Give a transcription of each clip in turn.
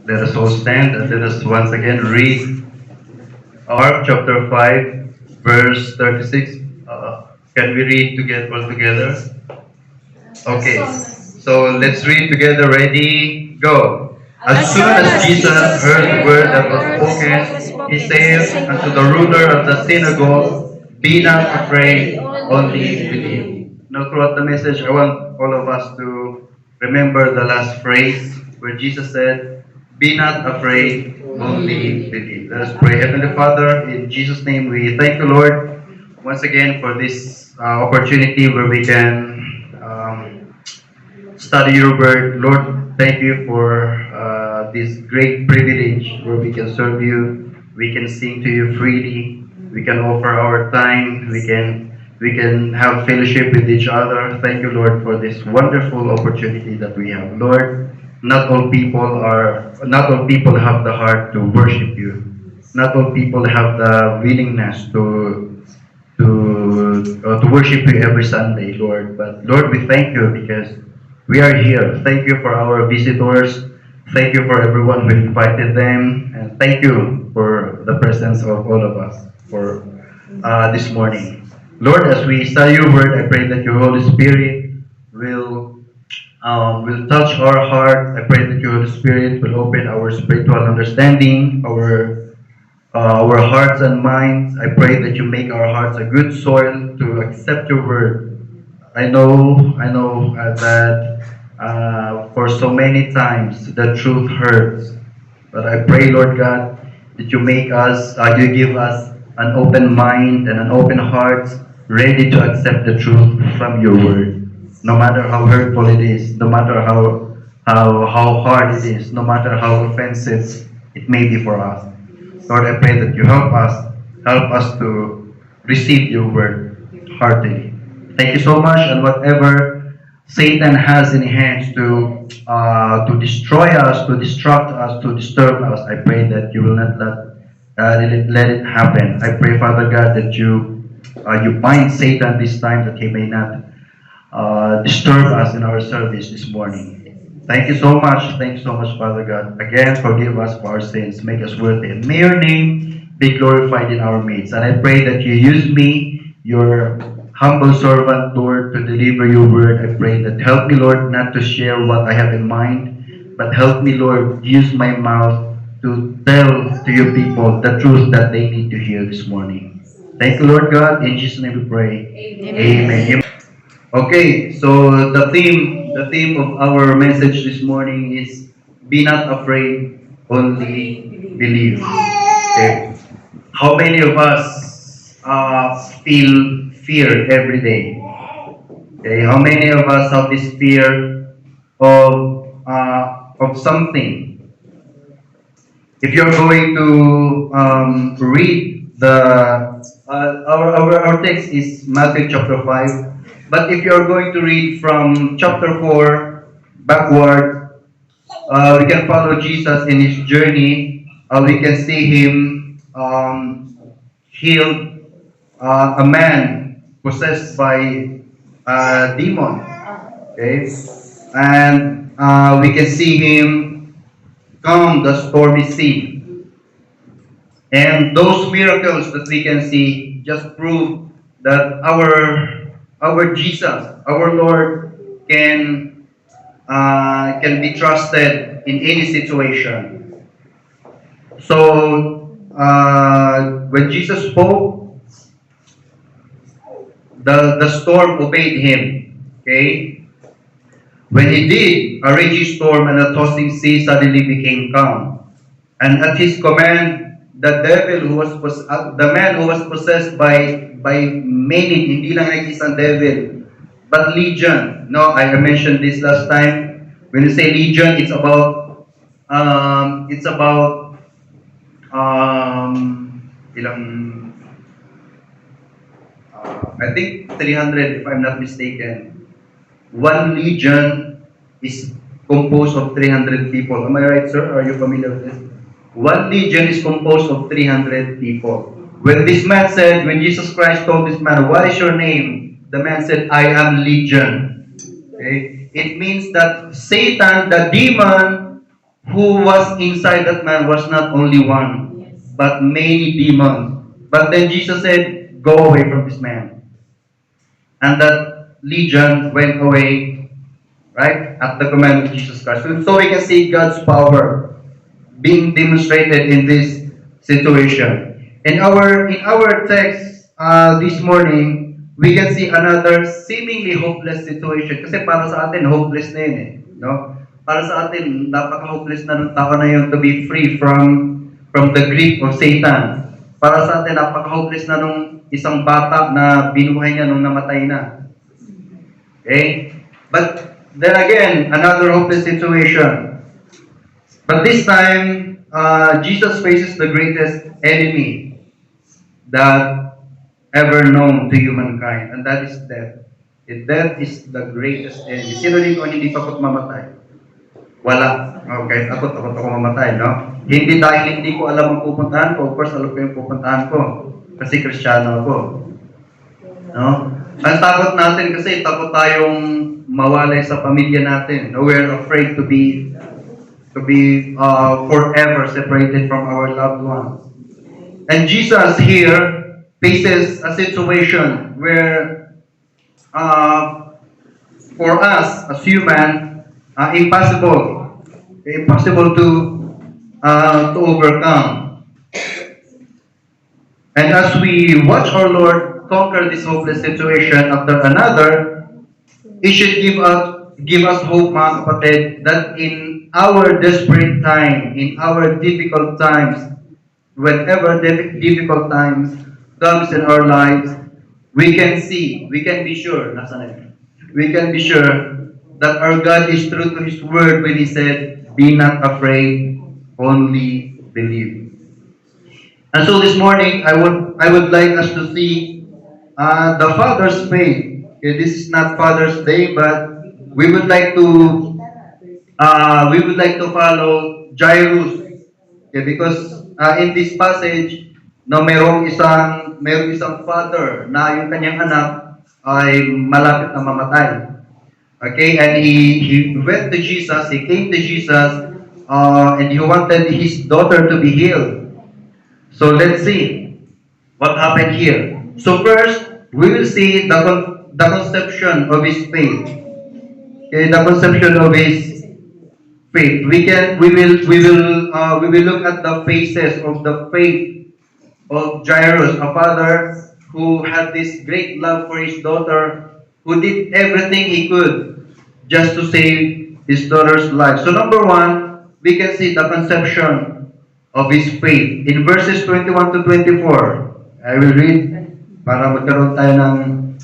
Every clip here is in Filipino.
Let us all stand and let us once again read Mark chapter 5, verse 36. Can we read together all together? Okay, so let's read together. Ready, go. As soon as Jesus heard the word that was spoken, he said unto the ruler of the synagogue, "Be not afraid, only believe." Now, throughout the message, I want all of us to remember the last phrase where Jesus said, "Be not afraid, only believe." Let us pray. Heavenly Father, in Jesus' name, we thank you, Lord, once again for this opportunity where we can study your word. Lord, thank you for this great privilege where we can serve you, we can sing to you freely, we can offer our time, we can have fellowship with each other. Thank you, Lord, for this wonderful opportunity that we have. Lord, not all people have the heart to worship you. Not all people have the willingness to worship you every Sunday, Lord. But Lord, we thank you because we are here. Thank you for our visitors. Thank you for everyone who invited them, and thank you for the presence of all of us for this morning. Lord, as we study your word, I pray that your Holy Spirit will touch our heart. I pray that your Holy Spirit will open our spiritual understanding, our hearts and minds. I pray that you make our hearts a good soil to accept your word. I know that for so many times the truth hurts, but I pray, Lord God, that you give us an open mind and an open heart, ready to accept the truth from your word. No matter how hurtful it is, no matter how hard it is, no matter how offensive it may be for us. Lord, I pray that you help us to receive your word heartily. Thank you so much, and whatever Satan has in hands to destroy us, to distract us, to disturb us, I pray that you will not let it happen. I pray, Father God, that you bind Satan this time, that he may not disturb us in our service this morning. Thank you so much. Thank you so much, Father God. Again, forgive us for our sins. Make us worthy. And may your name be glorified in our midst. And I pray that you use me, your humble servant, Lord, to deliver your word. I pray that help me, Lord, not to share what I have in mind, but help me, Lord, use my mouth to tell to your people the truth that they need to hear this morning. Thank you, Lord God. In Jesus' name we pray. Amen. Okay, so the theme of our message this morning is be not afraid, only believe. Okay. How many of us feel fear every day? Okay. How many of us have this fear of something? If you're going to read our text is Matthew chapter 5. But if you're going to read from chapter 4 backward, we can follow Jesus in his journey. We can see him healed a man possessed by a demon. Okay? And we can see him calm the stormy sea. And those miracles that we can see just prove that our Jesus, our Lord, can be trusted in any situation. So when Jesus spoke, the storm obeyed him. Okay. When he did, a raging storm and a tossing sea suddenly became calm. And at his command, the man who was possessed by many, hindi lang isang devil, but legion. No, I mentioned this last time. When you say legion, it's about ilang I think 300 if I'm not mistaken. One legion is composed of 300 people. Am I right, sir? Are you familiar with this? One legion is composed of 300 people. When Jesus Christ told this man, "What is your name?" The man said, "I am Legion." Okay? It means that Satan, the demon who was inside that man was not only one, but many demons. But then Jesus said, "Go away from this man." And that legion went away, right, at the command of Jesus Christ. So we can see God's power being demonstrated in this situation. In our text this morning, we can see another seemingly hopeless situation. Kasi para sa atin, hopeless na yun eh. No? Para sa atin, napaka-hopeless na ng tao na yun to be free from the grip of Satan. Para sa atin, napaka-hopeless na nung isang bata na binuhay niya nung namatay na. Okay? But then again, another hopeless situation. But this time, Jesus faces the greatest enemy that ever known to humankind, and that is death. Death is the greatest enemy. Sino dito ang hindi takot mamatay? Wala. Okay, takot ako mamatay, no? Hindi dahil hindi ko alam ang pupuntahan ko. Of course, alam ko yung pupuntahan ko. Kasi Kristiyano ako. No? Ang takot natin kasi takot tayong mawalay sa pamilya natin. No? We're afraid to be forever separated from our loved ones. And Jesus here faces a situation where for us as human, impossible to overcome. And as we watch our Lord conquer this hopeless situation after another, it should give us hope, mga kapatid, that in our desperate time, in our difficult times, whenever difficult times comes in our lives, we can be sure, we can be sure that our God is true to His word when He said, "Be not afraid, only believe." And so this morning, I would like us to see the Father's faith. Okay, this is not Father's Day, but we would like to follow Jairus. Okay, because in this passage, no, merong isang father na yung kanyang anak ay malapit na mamatay. Okay, and he went to Jesus, he came to Jesus, and he wanted his daughter to be healed. So let's see what happened here. So first, we will see the conception of his faith. Okay, the conception of his faith. We will look at the phases of the faith of Jairus, a father who had this great love for his daughter, who did everything he could just to save his daughter's life. So number one, we can see the conception of his faith. In verses 21 to 24, I will read para magkaroon tayo ng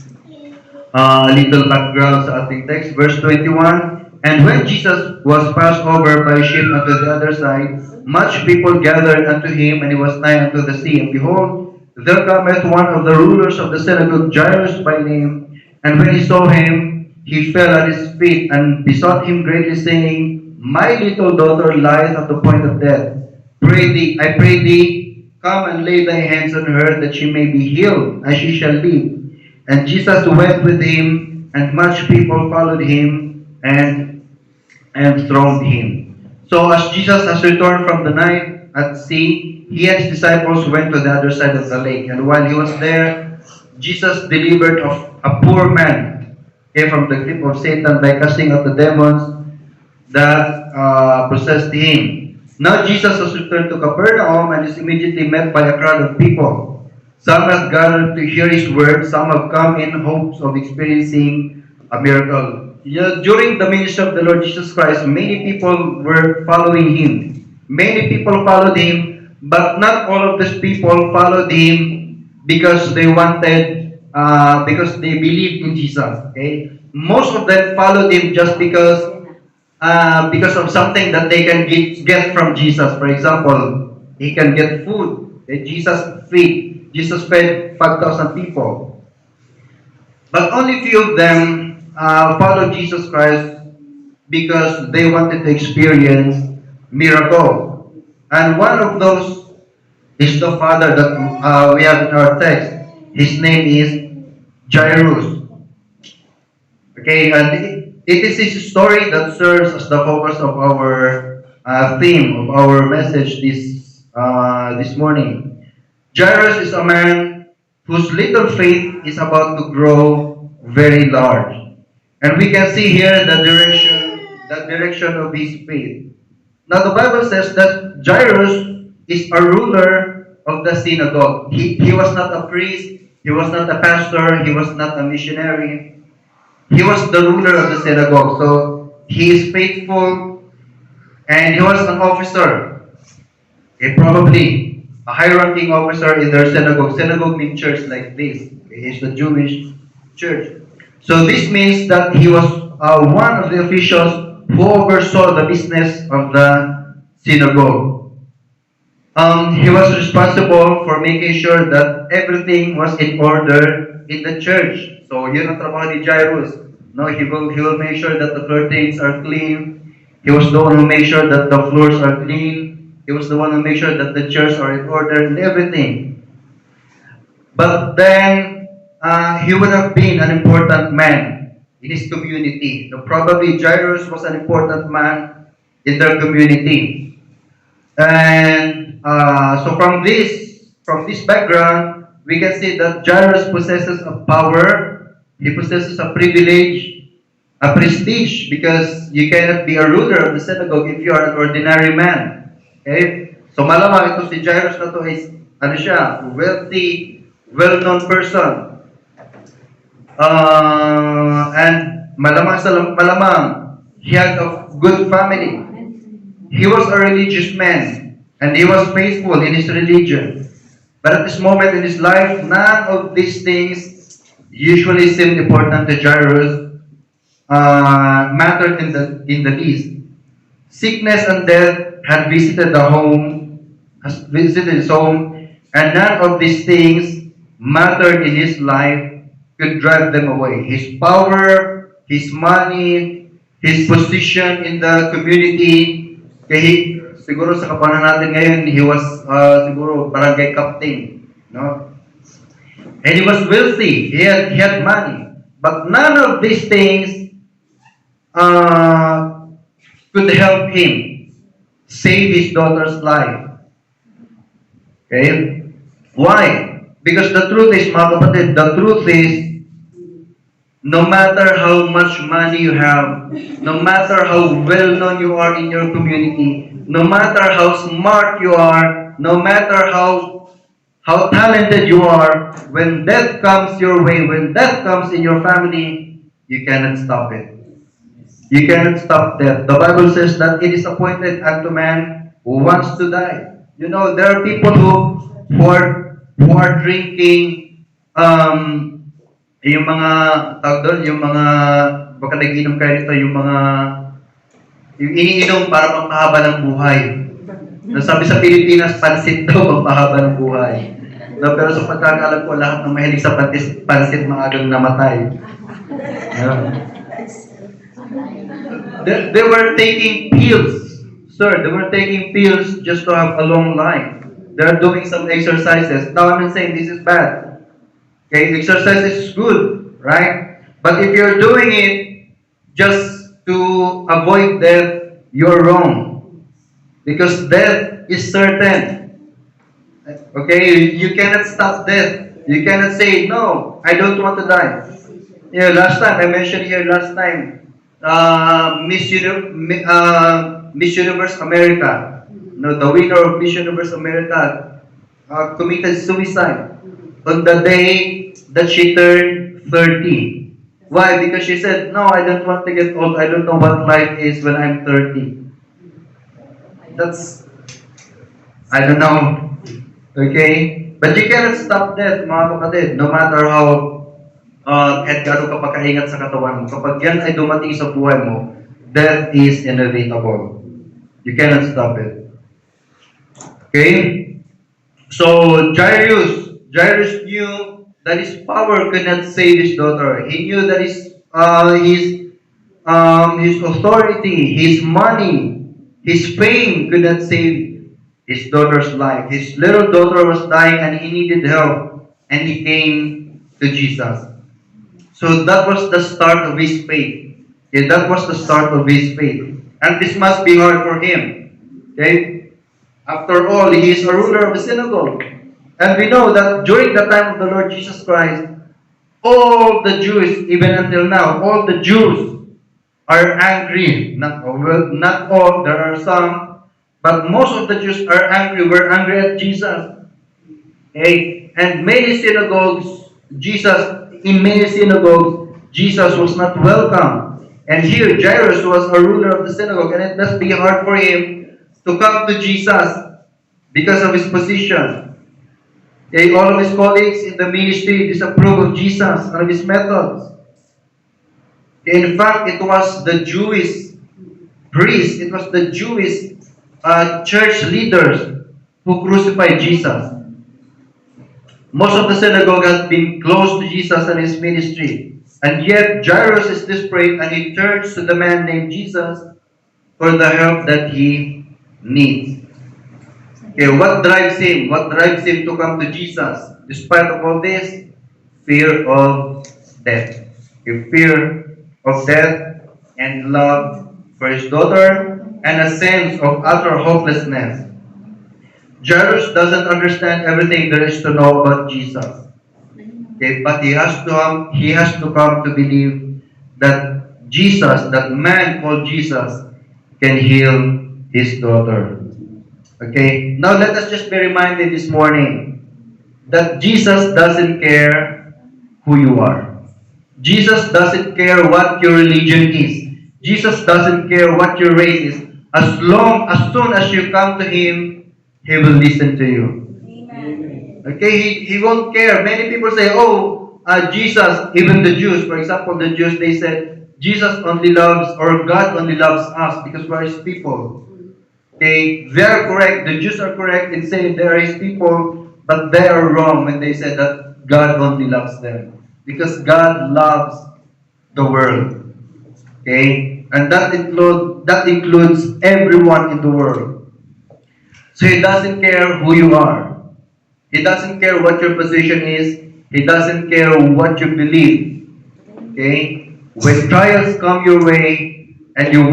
little background sa ating text. Verse 21, "And when Jesus was passed over by ship unto the other side, much people gathered unto him, and he was nigh unto the sea. And behold, there cometh one of the rulers of the synagogue, Jairus by name. And when he saw him, he fell at his feet, and besought him greatly, saying, My little daughter lieth at the point of death. I pray thee, come and lay thy hands on her, that she may be healed, and she shall live. And Jesus went with him, and much people followed him, and thronged him. So as Jesus has returned from the night at sea, he and his disciples went to the other side of the lake. And while he was there, Jesus delivered of a poor man from the grip of Satan by casting out the demons that possessed him. Now Jesus has returned to Capernaum and is immediately met by a crowd of people. Some have gathered to hear his word, some have come in hopes of experiencing a miracle. During the ministry of the Lord Jesus Christ, many people were following him. Many people followed him, but not all of these people followed him because they believed in Jesus. Okay, most of them followed him just because of something that they can get from Jesus. For example, he can get food. Jesus fed 5,000 people. But only few of them followed Jesus Christ because they wanted to experience miracle. And one of those is the father that we have in our text. His name is Jairus. Okay, and it is his story that serves as the focus of our theme of our message this morning. Jairus is a man whose little faith is about to grow very large. And we can see here the direction of his faith. Now the Bible says that Jairus is a ruler of the synagogue. He was not a priest, he was not a pastor, he was not a missionary. He was the ruler of the synagogue. So he is faithful and he was an officer. Probably a high-ranking officer in their synagogue. Synagogue means church like this. It's the Jewish church. So this means that he was one of the officials who oversaw the business of the synagogue. He was responsible for making sure that everything was in order in the church. So yun ang trabaho ni Jairus. No, he will make sure that the curtains are clean. He was the one who made sure that the floors are clean. He was the one who made sure that the chairs are in order and everything. But then he would have been an important man in his community. So probably Jairus was an important man in their community. And so from this background, we can see that Jairus possesses a power, he possesses a privilege, a prestige, because you cannot be a ruler of the synagogue if you are an ordinary man. Okay? So malamang ito si Jairus na to is, ano siya, wealthy, well-known person. And malamang, he had a good family. He was a religious man, and he was faithful in his religion. But at this moment in his life, none of these things usually seemed important to Jairus, mattered in the least. Sickness and death had visited his home, and none of these things mattered in his life, could drive them away. His power, his money, his position in the community. Siguro sa kapanan natin ngayon, he was siguro barangay captain, no? And he was wealthy. He had money, but none of these things could help him save his daughter's life. Okay? Why? Because the truth is, mga kapatid, the truth is, no matter how much money you have, no matter how well-known you are in your community, no matter how smart you are, no matter how talented you are, when death comes your way, when death comes in your family, you cannot stop it. You cannot stop death. The Bible says that it is appointed unto man who wants to die. You know, there are people who are drinking, yung mga, yung mga, baka nag-inom kayo nito, yung iniinom para magpahaba ng buhay. Nasabi sa Pilipinas, pansit daw magpahaba ng buhay. No, pero sa pagkakalam ko, lahat ng mahilig sa pansit maagang namatay. Yeah. They were taking pills, sir. They were taking pills just to have a long life. They are doing some exercises. Now I'm not saying this is bad. Okay, exercise is good, right? But if you're doing it just to avoid death, you're wrong. Because death is certain. Okay, you cannot stop death. You cannot say, no, I don't want to die. Yeah, last time, I mentioned here last time, Miss Universe America, no, the winner of Miss Universe America committed suicide on the day that she turned 30. Why? Because she said, no, I don't want to get old. I don't know what life is when I'm 30. That's, I don't know. Okay? But you cannot stop death, mga kapatid, no matter how kahit gano'n ka pagkaingat sa katawan mo. Kapag yan ay dumating sa buhay mo, death is inevitable. You cannot stop it. Okay? So, Jairus knew that his power could not save his daughter. He knew that his authority, his money, his fame could not save his daughter's life. His little daughter was dying and he needed help. And he came to Jesus. So that was the start of his faith. Okay, that was the start of his faith. And this must be hard for him. Okay? After all, he is a ruler of the synagogue. And we know that during the time of the Lord Jesus Christ, all the Jews, even until now, all the Jews are angry. Not all, there are some, but most of the Jews are angry. We're angry at Jesus. Okay? And in many synagogues, Jesus was not welcome. And here, Jairus was a ruler of the synagogue, and it must be hard for him to come to Jesus because of his position. Okay? All of his colleagues in the ministry disapprove of Jesus and of his methods. In fact, it was the Jewish priests, it was the Jewish church leaders who crucified Jesus. Most of the synagogue has been close to Jesus and his ministry. And yet, Jairus is desperate and he turns to the man named Jesus for the help that he needs. Okay, what drives him? What drives him to come to Jesus? Despite of all this, fear of death. A fear of death and love for his daughter and a sense of utter hopelessness. Jairus doesn't understand everything there is to know about Jesus. Okay, but he has to come to believe that Jesus, that man called Jesus, can heal his daughter. Okay, now let us just be reminded this morning that Jesus doesn't care who you are. Jesus doesn't care what your religion is. Jesus doesn't care what your race is. As soon as you come to Him, He will listen to you. Amen. Okay, he won't care. Many people say, Jesus, even the Jews, for example, the Jews, they said, Jesus only loves, or God only loves us because we are His people. Okay, they are correct. The Jews are correct in saying they are His people, but they are wrong when they say that God only loves them. Because God loves the world. Okay? And that includes everyone in the world. So He doesn't care who you are. He doesn't care what your position is. He doesn't care what you believe. Okay? When trials come your way and you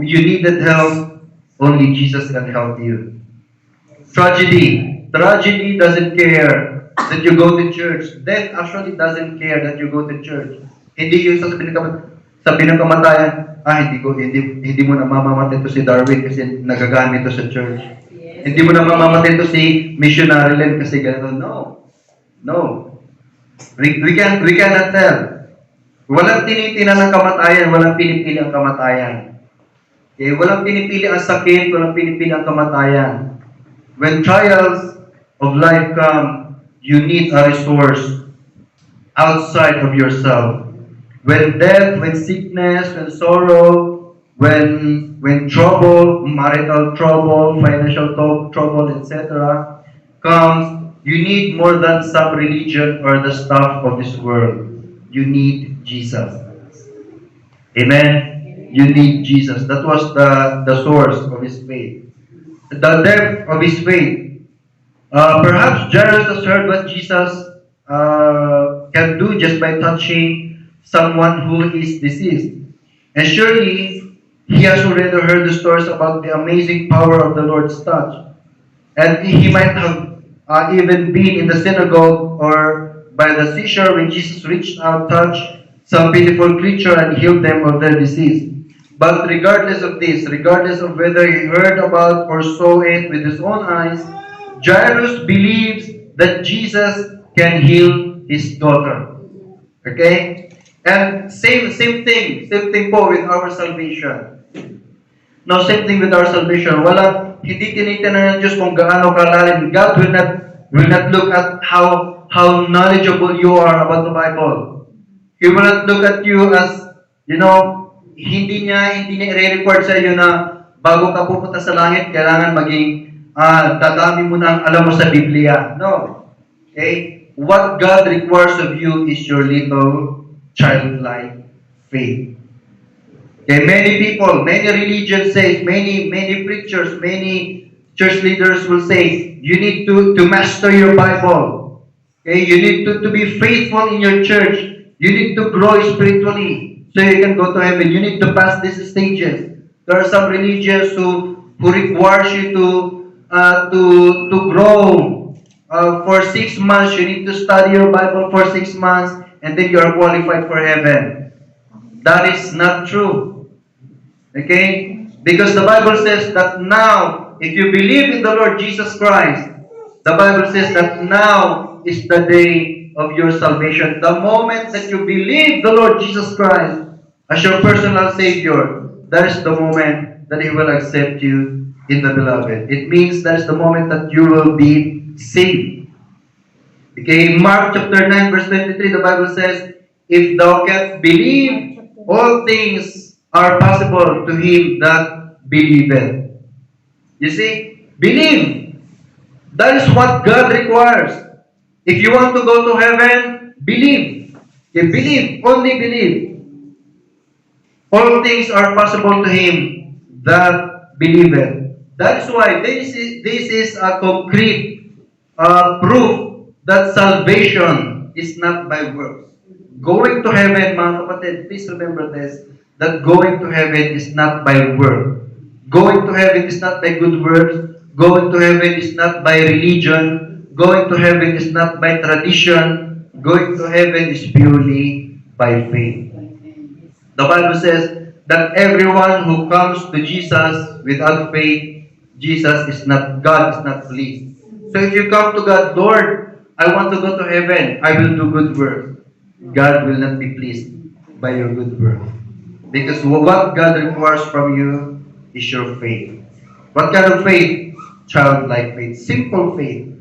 needed help, only Jesus can help you. Tragedy doesn't care that you go to church. Death actually doesn't care that you go to church. Hindi yung sabi ng kamatayan, hindi mo na mamamatay to si Darwin kasi nagagamit to sa church. Yes. Hindi mo na mamamatay to si missionary Len kasi gano'n. No. We cannot tell. Walang tinitinan ng kamatayan, walang pinipili ang kamatayan. Okay? Walang pinipili ang sakit, walang pinipili ang kamatayan. When trials of life come, you need a resource outside of yourself. When death, when sickness, when sorrow, when trouble, marital trouble, financial trouble, etc., comes, you need more than some religion or the stuff of this world. You need Jesus. Amen? You need Jesus. That was the source of his faith. The depth of his faith. Perhaps Jairus has heard what Jesus can do just by touching someone who is diseased. And surely, he has already heard the stories about the amazing power of the Lord's touch. And he might have even been in the synagogue or by the seashore when Jesus reached out, touched some pitiful creature and healed them of their disease. But regardless of this, regardless of whether he heard about or saw it with his own eyes, Jairus believes that Jesus can heal his daughter. Okay? And same thing po with our salvation. Now, same thing with our salvation. Hindi tinitingnan ng Diyos kung gaano kalalim. God will not look at how knowledgeable you are about the Bible. He will not look at you as, hindi niya i-record sa iyo na bago ka pupunta sa langit, kailangan maging dadami mo na ang alam mo sa Biblia. No. Okay? What God requires of you is your little childlike faith. Okay, many people, many religions say, many preachers, many church leaders will say, you need to master your Bible. Okay, you need to be faithful in your church. You need to grow spiritually so you can go to heaven. You need to pass these stages. There are some religions who who requires you to grow. For 6 months, you need to study your Bible for 6 months, and then you are qualified for heaven. That is not true. Okay? Because the Bible says that now, if you believe in the Lord Jesus Christ, the Bible says that now is the day of your salvation. The moment that you believe the Lord Jesus Christ as your personal Savior, that is the moment that He will accept you in the beloved. It means that is the moment that you will be saved. Okay, Mark chapter 9 verse 23, the Bible says, if thou canst believe, all things are possible to him that believeth. You see, believe. That is what God requires. If you want to go to heaven, believe. Okay, believe, only believe. All things are possible to him that believeth. That is why this is a concrete proof that salvation is not by works. Going to heaven, mga kapatid, please remember this, that going to heaven is not by work. Going to heaven is not by good works. Going to heaven is not by religion. Going to heaven is not by tradition. Going to heaven is purely by faith. The Bible says that everyone who comes to Jesus without faith, God is not pleased. So if you come to God, Lord, I want to go to heaven, I will do good works. God will not be pleased by your good work. Because what God requires from you is your faith. What kind of faith? Childlike faith. Simple faith.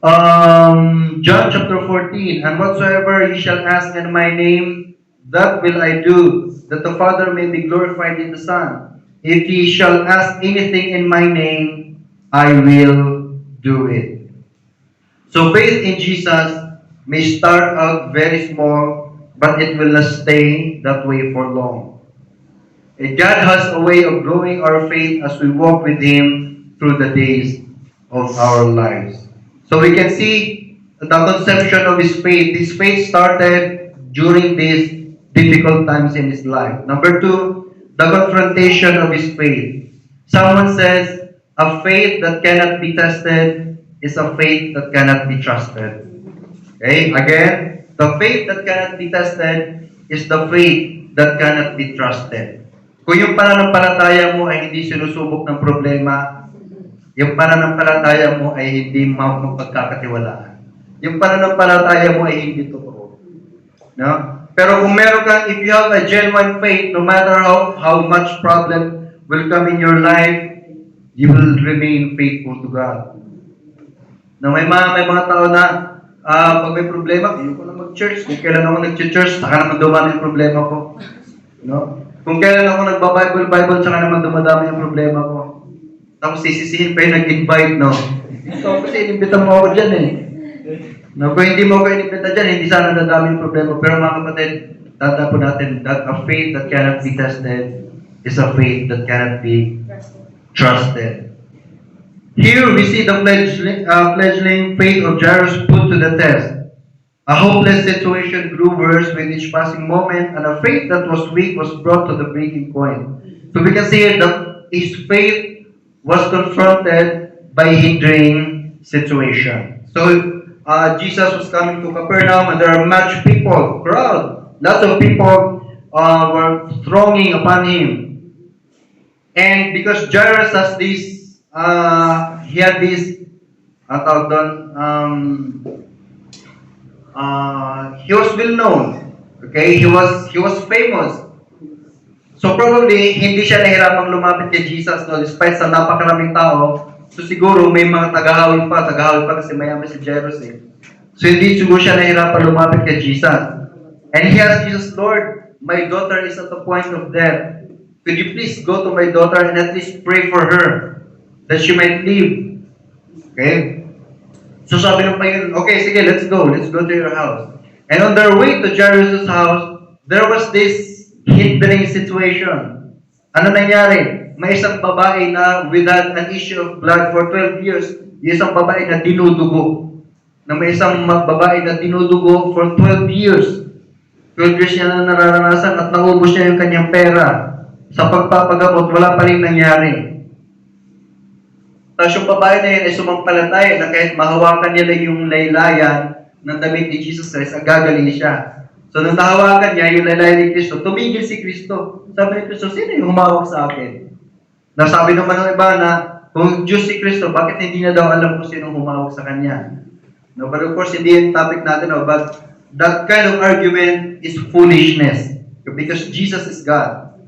John chapter 14, and whatsoever ye shall ask in my name, that will I do, that the Father may be glorified in the Son. If ye shall ask anything in my name, I will do it. So faith in Jesus may start out very small, but it will not stay that way for long. And God has a way of growing our faith as we walk with Him through the days of our lives. So we can see the conception of His faith. His faith started during these difficult times in His life. Number 2, the confrontation of His faith. Someone says, a faith that cannot be tested is a faith that cannot be trusted. Okay, again, the faith that cannot be tested is the faith that cannot be trusted. Kung yung pananampalataya mo ay hindi sinusubok ng problema, yung pananampalataya mo ay hindi mapagkakatiwalaan. Yung pananampalataya mo ay hindi totoo. No? Pero kung meron kang, if you have a genuine faith, no matter how much problem will come in your life, you will remain faithful to God. Na may mga tao na, pag may problema, hindi ko na mag-church. Kung kailan ako nag-church, saka naman dumami yung problema ko. No? Kung kailan ako nagba-Bible, saka naman dumadami yung problema ko. Tapos sisisihin pa yung nag-invite, no? So, kasi inimbita mo ako dyan eh. No, kung hindi mo ako inimbita dyan, hindi sana dadami yung problema. Pero mga kapatid, tanda po natin that a faith that cannot be tested is a faith that cannot be trusted. Here we see the fledgling faith of Jairus put to the test. A hopeless situation grew worse with each passing moment, and a faith that was weak was brought to the breaking point. So we can see that his faith was confronted by hindering situation. So Jesus was coming to Capernaum, and there are much people, crowd, lots of people were thronging upon him. And because Jairus has this, he had this, he was well known. Okay, he was famous. So probably hindi siya nahirapang lumapit kay Jesus, no, despite sa napakaraming tao. So siguro may mga tagahawin pa kasi mayaman si Jairus eh. So hindi siguro siya nahirapang lumapit kay Jesus. And he asked Jesus, Lord, my daughter is at the point of death. Could you please go to my daughter and at least pray for her that she might live? Okay? So sabi ng Panginoon, okay, sige, let's go to your house. And on their way to Jairus' house, there was this hindering situation. Ano nangyari? May isang babae na with an issue of blood for 12 years. Yung isang babae na dinudugo. May isang babae na dinudugo for 12 years. 12 years niya na nararanasan at naubos niya yung kanyang pera. Sa pagpapagamot, wala pa rin nangyari. Tapos yung babae na yun ay sumampalataya na kahit mahawakan nila yung laylayan ng damit ni Jesus Christ, ang gagaling siya. So nung nahawakan niya yung laylayan ni Kristo, tumigil si Kristo. Sabi ni Kristo, sino yung humawak sa akin? Nasabi naman ng iba na kung Diyos si Kristo, bakit hindi niya daw alam kung sino humawak sa kanya? No, but of course, hindi yung topic natin, no? But that kind of argument is foolishness. Because Jesus is God.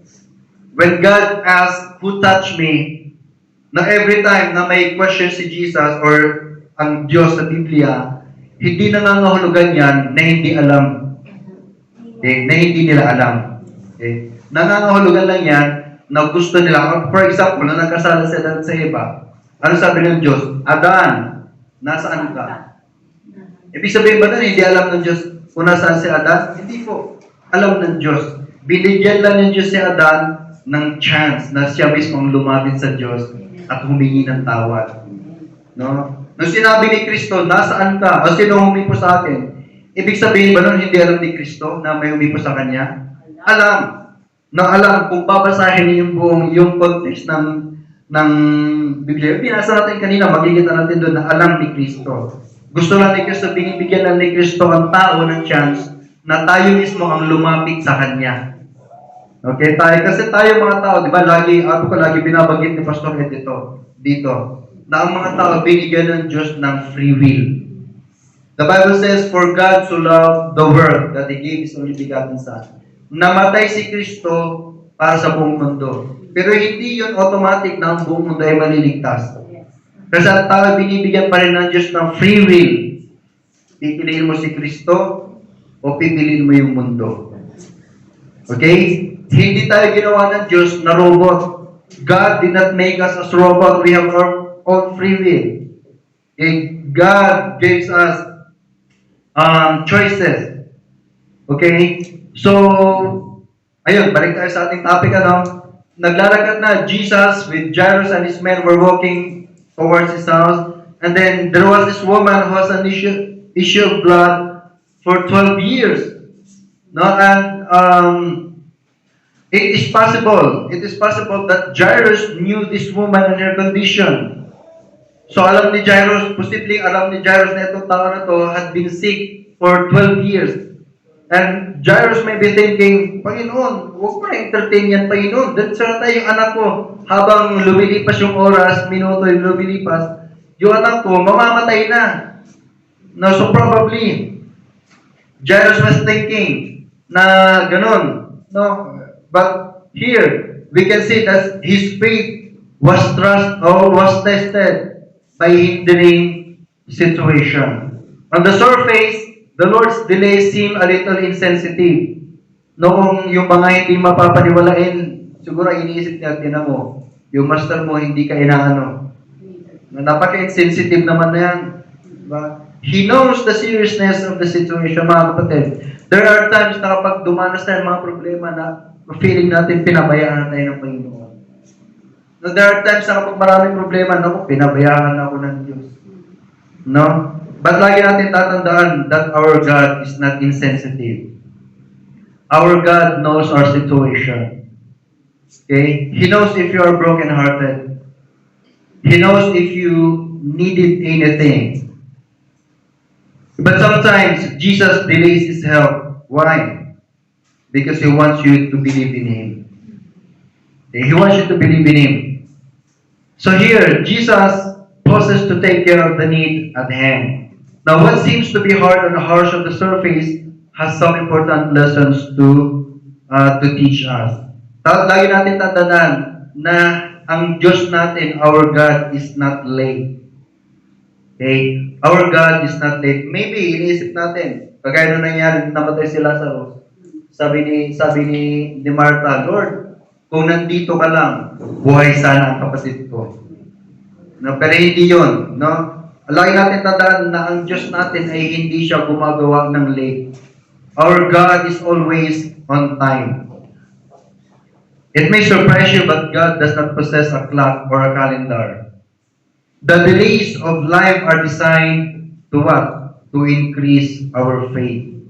When God asks, who touched me? Na every time na may question si Jesus or ang Diyos sa Biblia, hindi nangangahulugan yan na hindi alam. Okay? Na hindi nila alam. Okay? Nangangahulugan lang yan na gusto nila. For example, na nagkasala sila sa iba, ano sabi ng Diyos? Adan, nasaan ka? Ibig sabihin ba na hindi alam ng Diyos kung nasaan si Adan? Hindi po. Alam ng Diyos. Binigyan lang ng Diyos si Adan ng chance na siya mismo ang lumapit sa Diyos at humingi ng tawad. No? Nung sinabi ni Kristo, nasaan ka? O sino humipo sa akin? Ibig sabihin ba nun hindi alam ni Kristo na may humipo sa Kanya? Alam. Na alam, kung babasahin niyo yung context ng Biblia, pinasa natin kanina, makikita natin doon na alam ni Kristo. Gusto lang ni Kristo, binibigyan lang ni Kristo ang tao ng chance na tayo mismo ang lumapit sa Kanya. Okay, kasi tayo mga tao, di ba, ako lagi binabanggit ni Pastor Ed dito, na ang mga tao binigyan ng Diyos ng free will. The Bible says, for God so loved the world that He gave His only begotten Son. Namatay si Kristo para sa buong mundo. Pero hindi yun automatic na ang buong mundo ay maliligtas. Kasi ang tao binibigyan pa rin ng Diyos ng free will. Pipiliin mo si Kristo o pipiliin mo yung mundo. Okay? Hindi tayo ginawa ng Diyos na robot. God did not make us as robot. We have our own free will. Okay? God gives us choices. Okay? So, ayun, balik tayo sa ating topic, Naglalakad na Jesus with Jairus and his men were walking towards his house. And then there was this woman who has an issue of blood for 12 years. No? And it is possible that Jairus knew this woman and her condition. So alam ni Jairus, posibleng alam ni Jairus na itong tao na to had been sick for 12 years. And Jairus may be thinking, Panginoon, huwag mo na-entertain yan, Panginoon. Dahil sana tayo yung anak ko, habang lumilipas yung oras, minuto yung lumilipas, yung anak ko, mamamatay na. No, so probably, Jairus was thinking na ganun. No, but here, we can see that his faith was tested by hindering situation. On the surface, the Lord's delay seemed a little insensitive. Noong yung mga hindi mapapaniwalain, siguro iniisip niya, tinan mo, yung master mo hindi ka inaano. Napaka-insensitive naman na yan. Diba? He knows the seriousness of the situation, mga kapatid. There are times na kapag dumanas tayo mga problema na feeling natin pinabayaan tayo ng Panginoon. No, there are times na kapag maraming problema, naku, pinabayaan ako ng Diyos. No? But lagi natin tatandaan that our God is not insensitive. Our God knows our situation. Okay? He knows if you are brokenhearted. He knows if you needed anything. But sometimes, Jesus delays His help. Why? Because He wants you to believe in Him. Okay? He wants you to believe in Him. So here, Jesus pauses to take care of the need at hand. Now, what seems to be hard and harsh on the surface has some important lessons to teach us. Lagi natin tandaan na ang Diyos natin, our God, is not late. Okay? Our God is not late. Maybe, iniisip natin, kagaya nung nangyari, namatay si Lazarus. Sabi ni Martha, Lord, kung nandito ka lang, buhay sana ang kapatid ko. No, pero hindi yun. No? Lagi natin tandaan na ang Diyos natin ay hindi siya gumagawa ng late. Our God is always on time. It may surprise you, but God does not possess a clock or a calendar. The delays of life are designed to what? To increase our faith.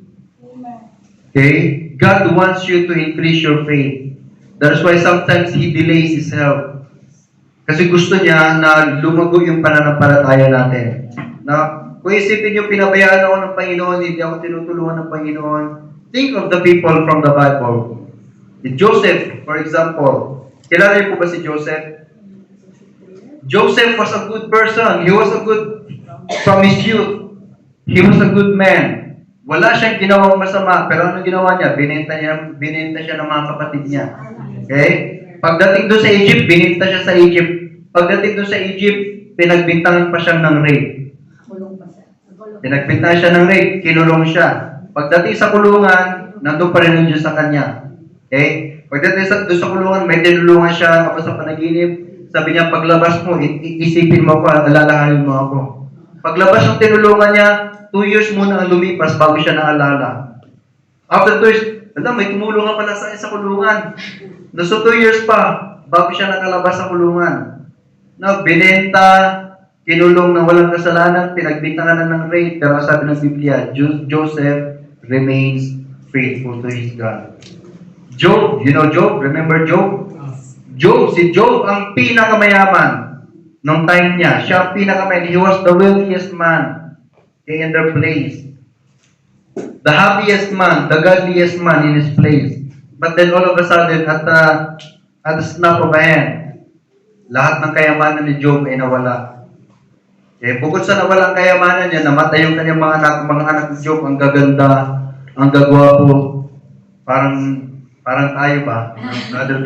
Okay? God wants you to increase your faith. That's why sometimes He delays His help. Kasi gusto niya na lumago yung pananampalataya natin. Na kung isipin niyo, pinabayaan ako ng Panginoon, hindi ako tinutulungan ng Panginoon. Think of the people from the Bible. Si Joseph, for example. Kilala niyo po ba si Joseph? Joseph was a good person. He was a good from his youth. He was a good man. Wala siyang ginawang masama, pero ano ginawa niya? Binenta siya ng mga kapatid niya. Okay? Pagdating doon sa Egypt, binenta siya sa Egypt. Pagdating doon sa Egypt, pinagbintangan pa siya ng rape. Pinagbintangan siya ng rape, kinulong siya. Pagdating sa kulungan, nandun pa rin ang Diyos sa kanya. Okay? Pagdating doon sa kulungan, may tinulungan siya ako sa panaginip. Sabi niya, paglabas mo, isipin mo ako, alalahanin mo ako. Paglabas ng tinulungan niya, 2 years muna ang lumipas bago siya naalala. After 2 years, may tumulong nga pala sa kulungan. So 2 years pa, bago siya nakalabas sa kulungan. Binenta, kinulong na walang kasalanan, pinagbintangan na ng rape, pero sabi ng Biblia, Joseph remains faithful to his God. Job, you know Job? Remember Job? Si Job ang pinakamayaman nung time niya. Siya ang pinakamayaman. He was the wealthiest man in their place. The happiest man, the godliest man in his place. But then all of a sudden, at the snap of a hand, lahat ng kayamanan ni Job ay nawala. Bukod sa nawala ang kayamanan niya, namatay yung kanyang mga anak ni Job, ang gaganda, ang gagwapo, parang tayo ba? Brother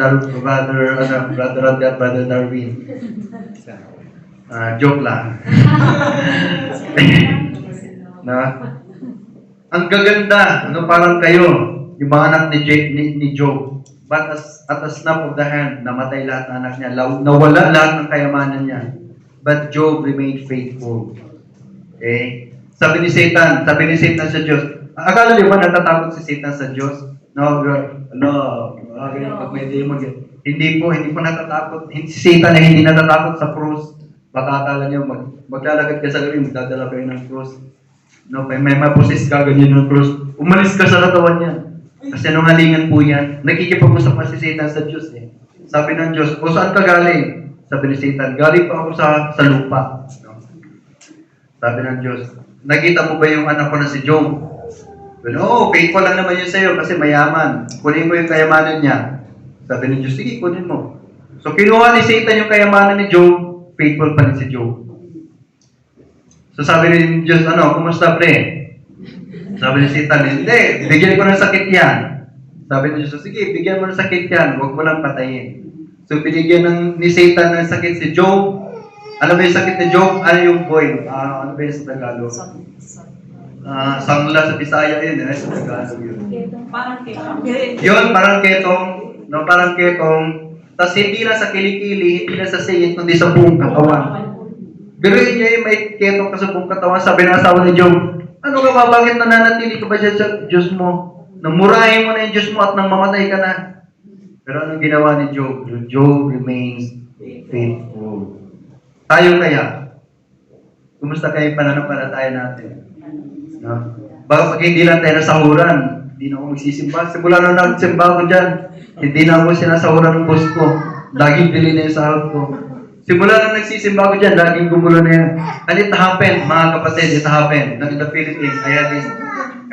Darwin. Joke lang. Ang gaganda, parang kayo, yung mga anak ni Job. But at a snap of the hand, namatay lahat ng anak niya. Nawala lahat ng kayamanan niya. But Job remained faithful. Okay? Sabi ni Satan sa Diyos, akala niyo ba natatakot si Satan sa Diyos? No, pag may demon. Hindi po natatakot. Si Satan ay hindi natatakot sa krus. Baka akala niyo, maglalagad ka sa gabi, magdadala kayo ng krus. May maposes ka, ganyan ng krus. Umalis ka sa katawan niya. Kasi nungalingan po yan. Nakikipag-usap pa si Satan sa Diyos eh. Sabi ng Diyos, o saan ka galing? Sabi ni Satan, galing pa ako sa lupa. Sabi ng Diyos, nakita mo ba yung anak ko na si Job? Faithful lang naman yun sa'yo kasi mayaman. Kunin mo yung kayamanan niya. Sabi ng Diyos, sige, kunin mo. So, kinuha ni Satan yung kayamanan ni Job, faithful pa rin si Job. So, sabi ni Diyos, kumusta pre? Sabi ni Satan, hindi, bigyan ko ng sakit yan. Sabi ni Diyos, sige, bigyan mo ng sakit yan, huwag mo lang patayin. So, binigyan ni Satan ng sakit si Job. Ano ba yung sakit ni Job? Ano yung boy? Ano ba yung sa Tagalog? Sangla sa Bisaya yun, sa Tagalog yun. Parang ketong. Yun, parang ketong. Parang ketong. Tapos hindi na sa kilikili, hindi na sa singit, kundi sa buong katawan. Biruin niya yung may ketong ka sa buong katawan. Sabi ng asawa ni Job, ano ka ba? Bakit nananatili ka ba siya sa Diyos mo? Namurahin mo na yung Diyos mo at nang mamatay ka na. Pero anong ginawa ni Job? Job remains faithful. Tayo kaya? Kumusta kayo yung pananampalataya natin? Baka pag hindi lang tayo nasahuran, hindi na ako magsisimba. Simula na nagsimba ako dyan, hindi na ako sinasahuran ng boss ko. Laging bili na yung sahod ko. Simula na nagsisimba ako dyan, laging gumulo na yan. And it happened, mga kapatid, it happened. In the Philippines, I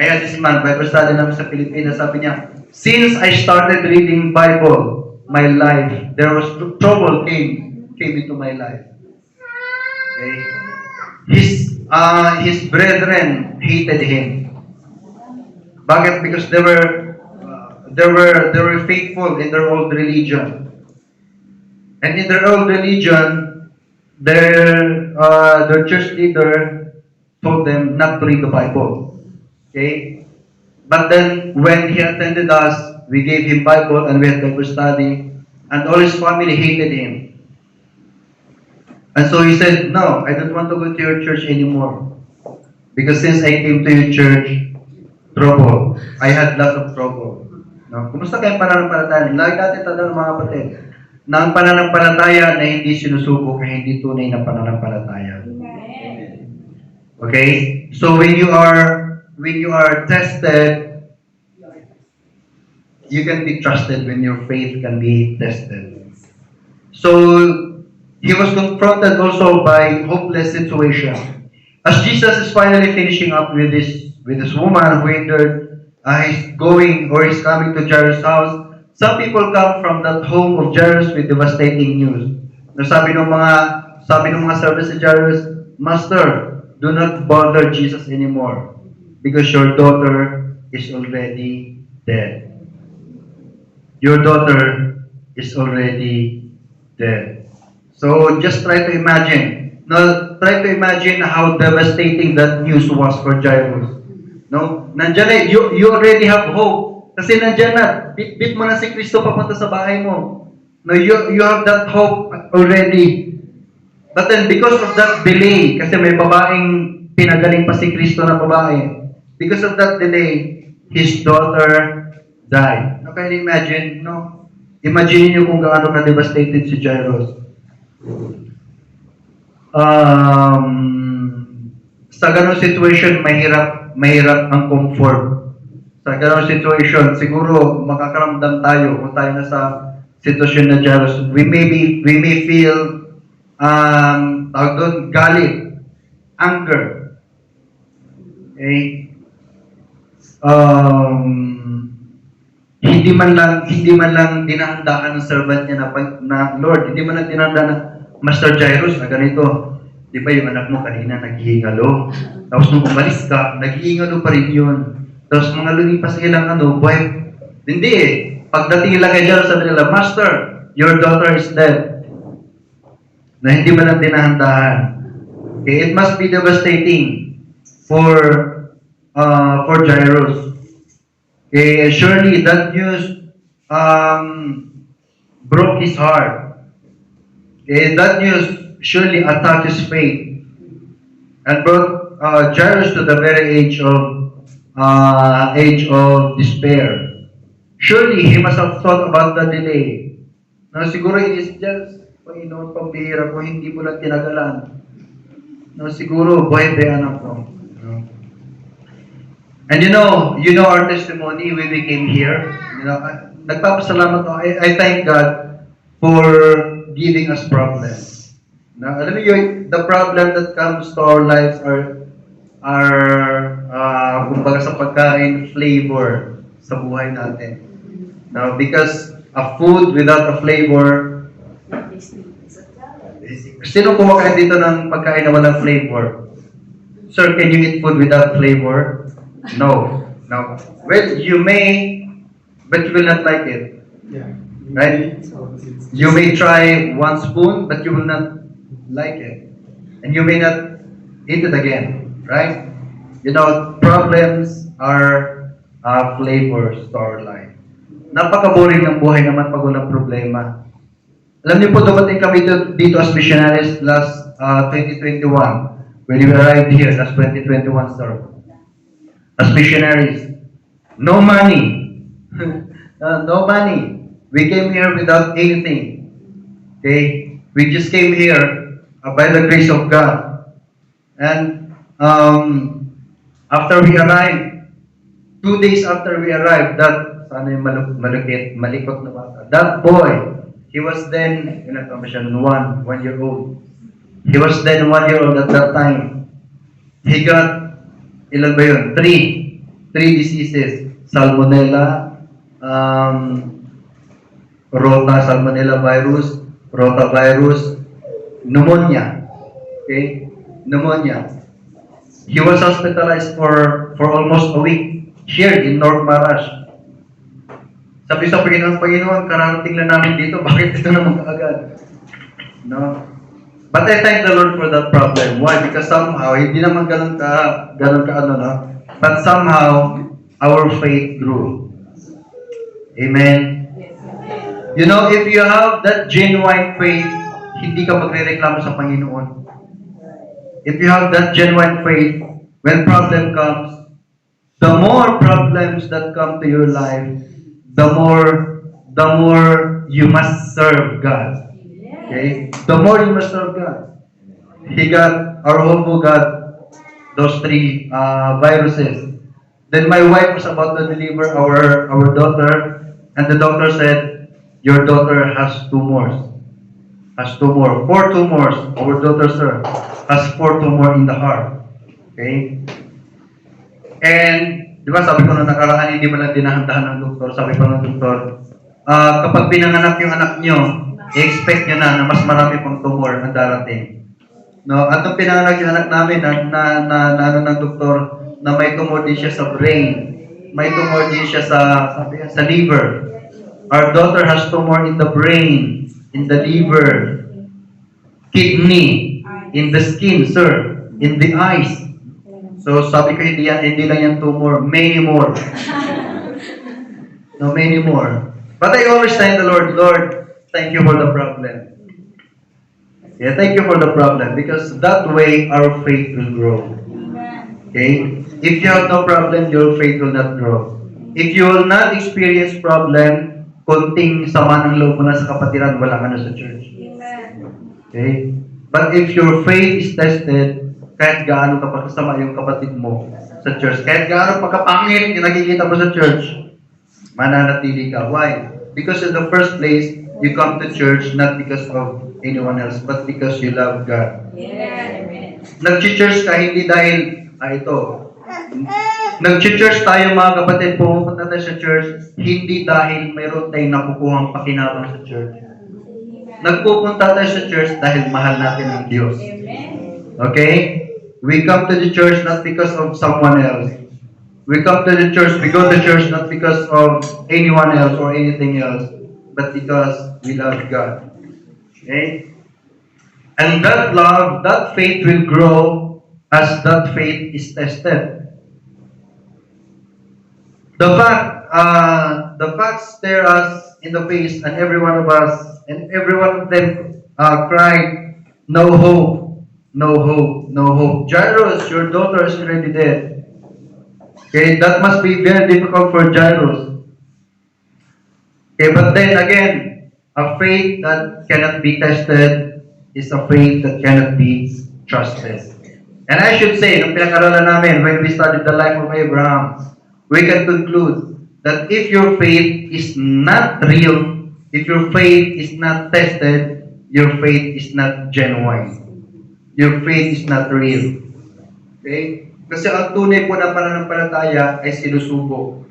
had this man, Bible study namin sa Pilipinas, sabi niya, since I started reading Bible, my life, there was trouble came into my life. Okay? His brethren hated him. Bakit? Because they were faithful in their old religion. And in their old religion, their church leader told them not to read the Bible. Okay? But then, when he attended us, we gave him Bible and we had Bible study, and all his family hated him. And so he said, no, I don't want to go to your church anymore. Because since I came to your church, trouble. I had lots of trouble. No? Kumusta kayong pananampalataya? Lagi natin tanda ng mga kapatid, na ang pananampalataya na hindi sinusubok ay hindi tunay na pananampalataya. Okay? So when you are tested, you can be trusted when your faith can be tested. So he was confronted also by hopeless situation. As Jesus is finally finishing up with this woman who entered, he's going or he's coming to Jairus' house. Some people come from that home of Jairus with devastating news. Sabi ng mga servants ni Jairus, Master, do not bother Jesus anymore because your daughter is already dead. Your daughter is already dead. So just try to imagine. No, try to imagine how devastating that news was for Jairus. No? Nandiyan na, you already have hope. Kasi nandiyan na, bit mo na si Kristo papunta sa bahay mo. No, you have that hope already. But then because of that delay, kasi may babaeng pinagaling pa si Kristo na babae, because of that delay, his daughter died. Now, can you imagine, no? Imagine niyo kung gaano ka-devastated si Jairus. Sa ganong situation, mahirap ang comfort. Sa ganong situation, siguro makakaramdam tayo kung tayo nasa sitwasyon na Jairus. We may feel tawag doon, galit, anger. Okay? Hindi man lang dinahandaan ng servant niya na Lord, hindi man lang dinahandaan na Master Jairus na ganito. Di ba yung anak mo kanina naghihingalo? Tapos nung umalis ka, naghihingalo pa rin yun. Tapos mga lumipas ilang buhay. Hindi eh. Pagdating nila kay Jairus, sabi nila, Master, your daughter is dead. Na hindi man lang dinahandaan. Okay, it must be devastating for Jairus. Okay, surely that news broke his heart. Okay, that news surely attacked his faith and brought Jairus to the very age of despair. Surely he must have thought about the delay. No, siguro it is just, Panginoon, pambihira ko, hindi mo lang tinagalan. No, siguro, buhay ba anak ko? No. And you know our testimony when we came here. You know, nagpapasalamat ako. I thank God for giving us problems. Now, alam niyo, the problem that comes to our lives are kumbaga sa pagkain, flavor sa buhay natin. Now, because a food without a flavor, sino kumakain dito ng pagkain na walang flavor? Sir, can you eat food without flavor? No. No. Well, you may, but you will not like it. Yeah. Right? You may try 1 spoon, but you will not like it. And you may not eat it again. Right? You know, problems are flavors to our life. Napaka-boring ng buhay naman pag walang problema. Alam niyo po, dumating kami dito as missionaries last 2021. When we arrived here, last 2021, sir. As missionaries. No money. No money. We came here without anything. Okay? We just came here by the grace of God. And after we arrived, 2 days after we arrived, sana yung malikot na bata. That boy, he was then, one year old. He was then 1 year old at that time. He got, ilan ba yun? Three diseases. Salmonella, salmonella virus, rotavirus, pneumonia. Okay? Pneumonia. He was hospitalized for almost a week here in North Marash. Sabi sa Panginoon, kararating lang namin dito, bakit ito naman kaagad? No? But I thank the Lord for that problem. Why? Because somehow, hindi naman ganun ka no? But somehow, our faith grew. Amen? You know, if you have that genuine faith, hindi ka magre-reklamo sa Panginoon. If you have that genuine faith, when problem comes, the more problems that come to your life, the more you must serve God. Okay? The more you must serve God. Our hope got those 3 viruses. Then my wife was about to deliver our daughter, and the doctor said, your daughter has tumors. has tumor, 4 tumors. Our daughter, sir, has 4 tumor in the heart. Okay? And, di ba sabi ko nung nakaraan, hindi mo lang dinahandahan ng doktor. Sabi pa ng doktor, kapag pinanganak yung anak nyo, i-expect nyo na mas marami pang tumor ang darating. No? At nung pinanganak yung anak namin, ano ng doktor, na may tumor din siya sa brain. May tumor din siya sa liver. Our daughter has tumor in the brain, in the liver, kidney, in the skin, sir, in the eyes. So sabi ko, hindi lang yan tumor, many more. No, many more. But I always thank the Lord, Lord, thank you for the problem. Yeah, thank you for the problem, because that way our faith will grow. Okay? If you have no problem, your faith will not grow. If you will not experience problem, konting sama ng loob mo na sa kapatiran, wala ka na sa church. Okay? But if your faith is tested, kahit gaano ka pagkasama yung kapatid mo sa church, kahit gaano pagkapangit yung nakikita mo sa church, mananatili ka. Why? Because in the first place, you come to church not because of anyone else, but because you love God. Nag-church ka hindi dahil, nag-church tayo mga kapatid, pumunta tayo sa church, hindi dahil mayroon tayong nakukuhang pakinabang sa church. Nagpupunta tayo sa church dahil mahal natin ang Diyos. Okay? We come to the church not because of someone else. We come to the church, we go to church not because of anyone else or anything else, but because we love God. Okay? And that love, that faith will grow as that faith is tested. The facts stare us in the face, and every one of us, and every one of them cried, "No hope, no hope, no hope." Jairus, your daughter is already dead. Okay, that must be very difficult for Jairus. Okay, but then again, a faith that cannot be tested is a faith that cannot be trusted. And I should say, nung pinag-aralan namin, when we studied the life of Abraham, we can conclude that if your faith is not real, if your faith is not tested, your faith is not genuine. Your faith is not real. Okay? Kasi ang tunay po na pananampalataya ay sinusubok.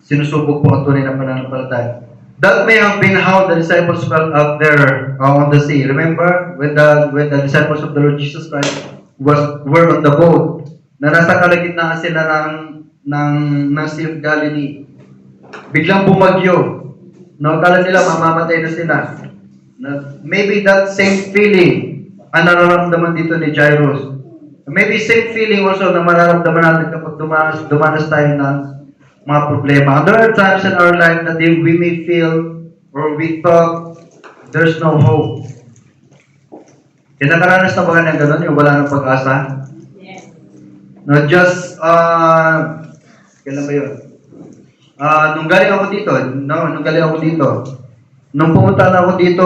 Sinusubok po ang tunay na pananampalataya. That may have been how the disciples felt out there on the sea. Remember when the disciples of the Lord Jesus Christ were on the boat, na nasa kalagitnaan sila ng Sea of Galilee. Biglang bumagyo. No, akala nila mamamatay na sila. Maybe that same feeling ang nararamdaman dito ni Jairus. Maybe same feeling also na mararamdaman natin kapag dumanas tayo ng mga problema. There are times in our life that we may feel or we thought there's no hope. Nakaranas na ba ka ng gano'n? Yung wala ng pag-asa? Yes. No, just, kailan ba yun? Nung galing ako dito, nung pumunta na ako dito,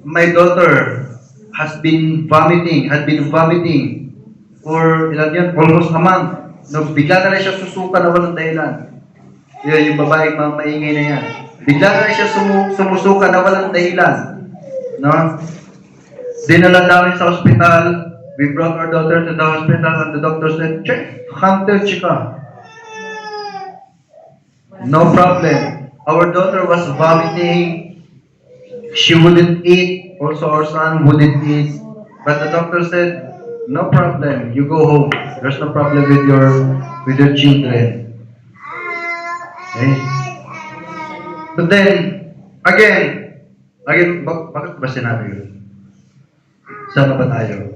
my daughter had been vomiting for, almost a month. No, bigla na rin siya susuka na walang dahilan. Yung babaeng maingay na yan. Bigla na rin siya sumusuka na walang dahilan. No? Dinala namin sa hospital. We brought our daughter to the hospital and the doctor said, "Check, hunter chika." No problem. Our daughter was vomiting. She wouldn't eat. Also, our son wouldn't eat. But the doctor said, "No problem. You go home. There's no problem with your children." Okay? But then, again, bakit ba sinabi yun? Saan ba tayo?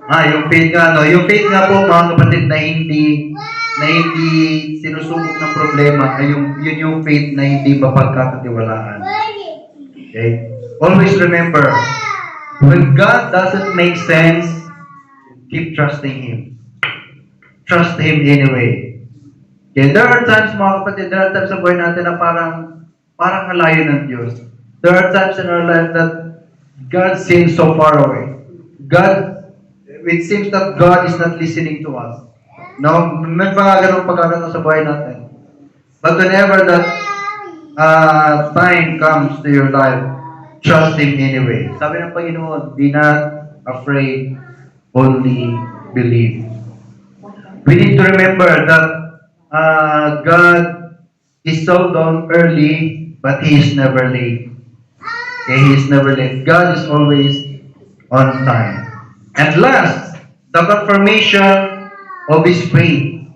Yung faith nga, yung faith nga po, mga kapatid, na hindi sinusubok ng problema, ay yun yung faith na hindi mapagkakatiwalaan. Okay? Always remember, when God doesn't make sense, keep trusting Him. Trust Him anyway. Okay? There are times, mga kapatid, sa buhay natin na parang kalayo ng Diyos. There are times in our life that God seems so far away. It seems that God is not listening to us. No, may mga ganong pagkakataon sa buhay natin. But whenever that time comes to your life, trust Him anyway. Sabi ng Panginoon, be not afraid, only believe. We need to remember that God is seldom early, but He is never late. Okay, He is never late. God is always on time. And last, the confirmation of His faith.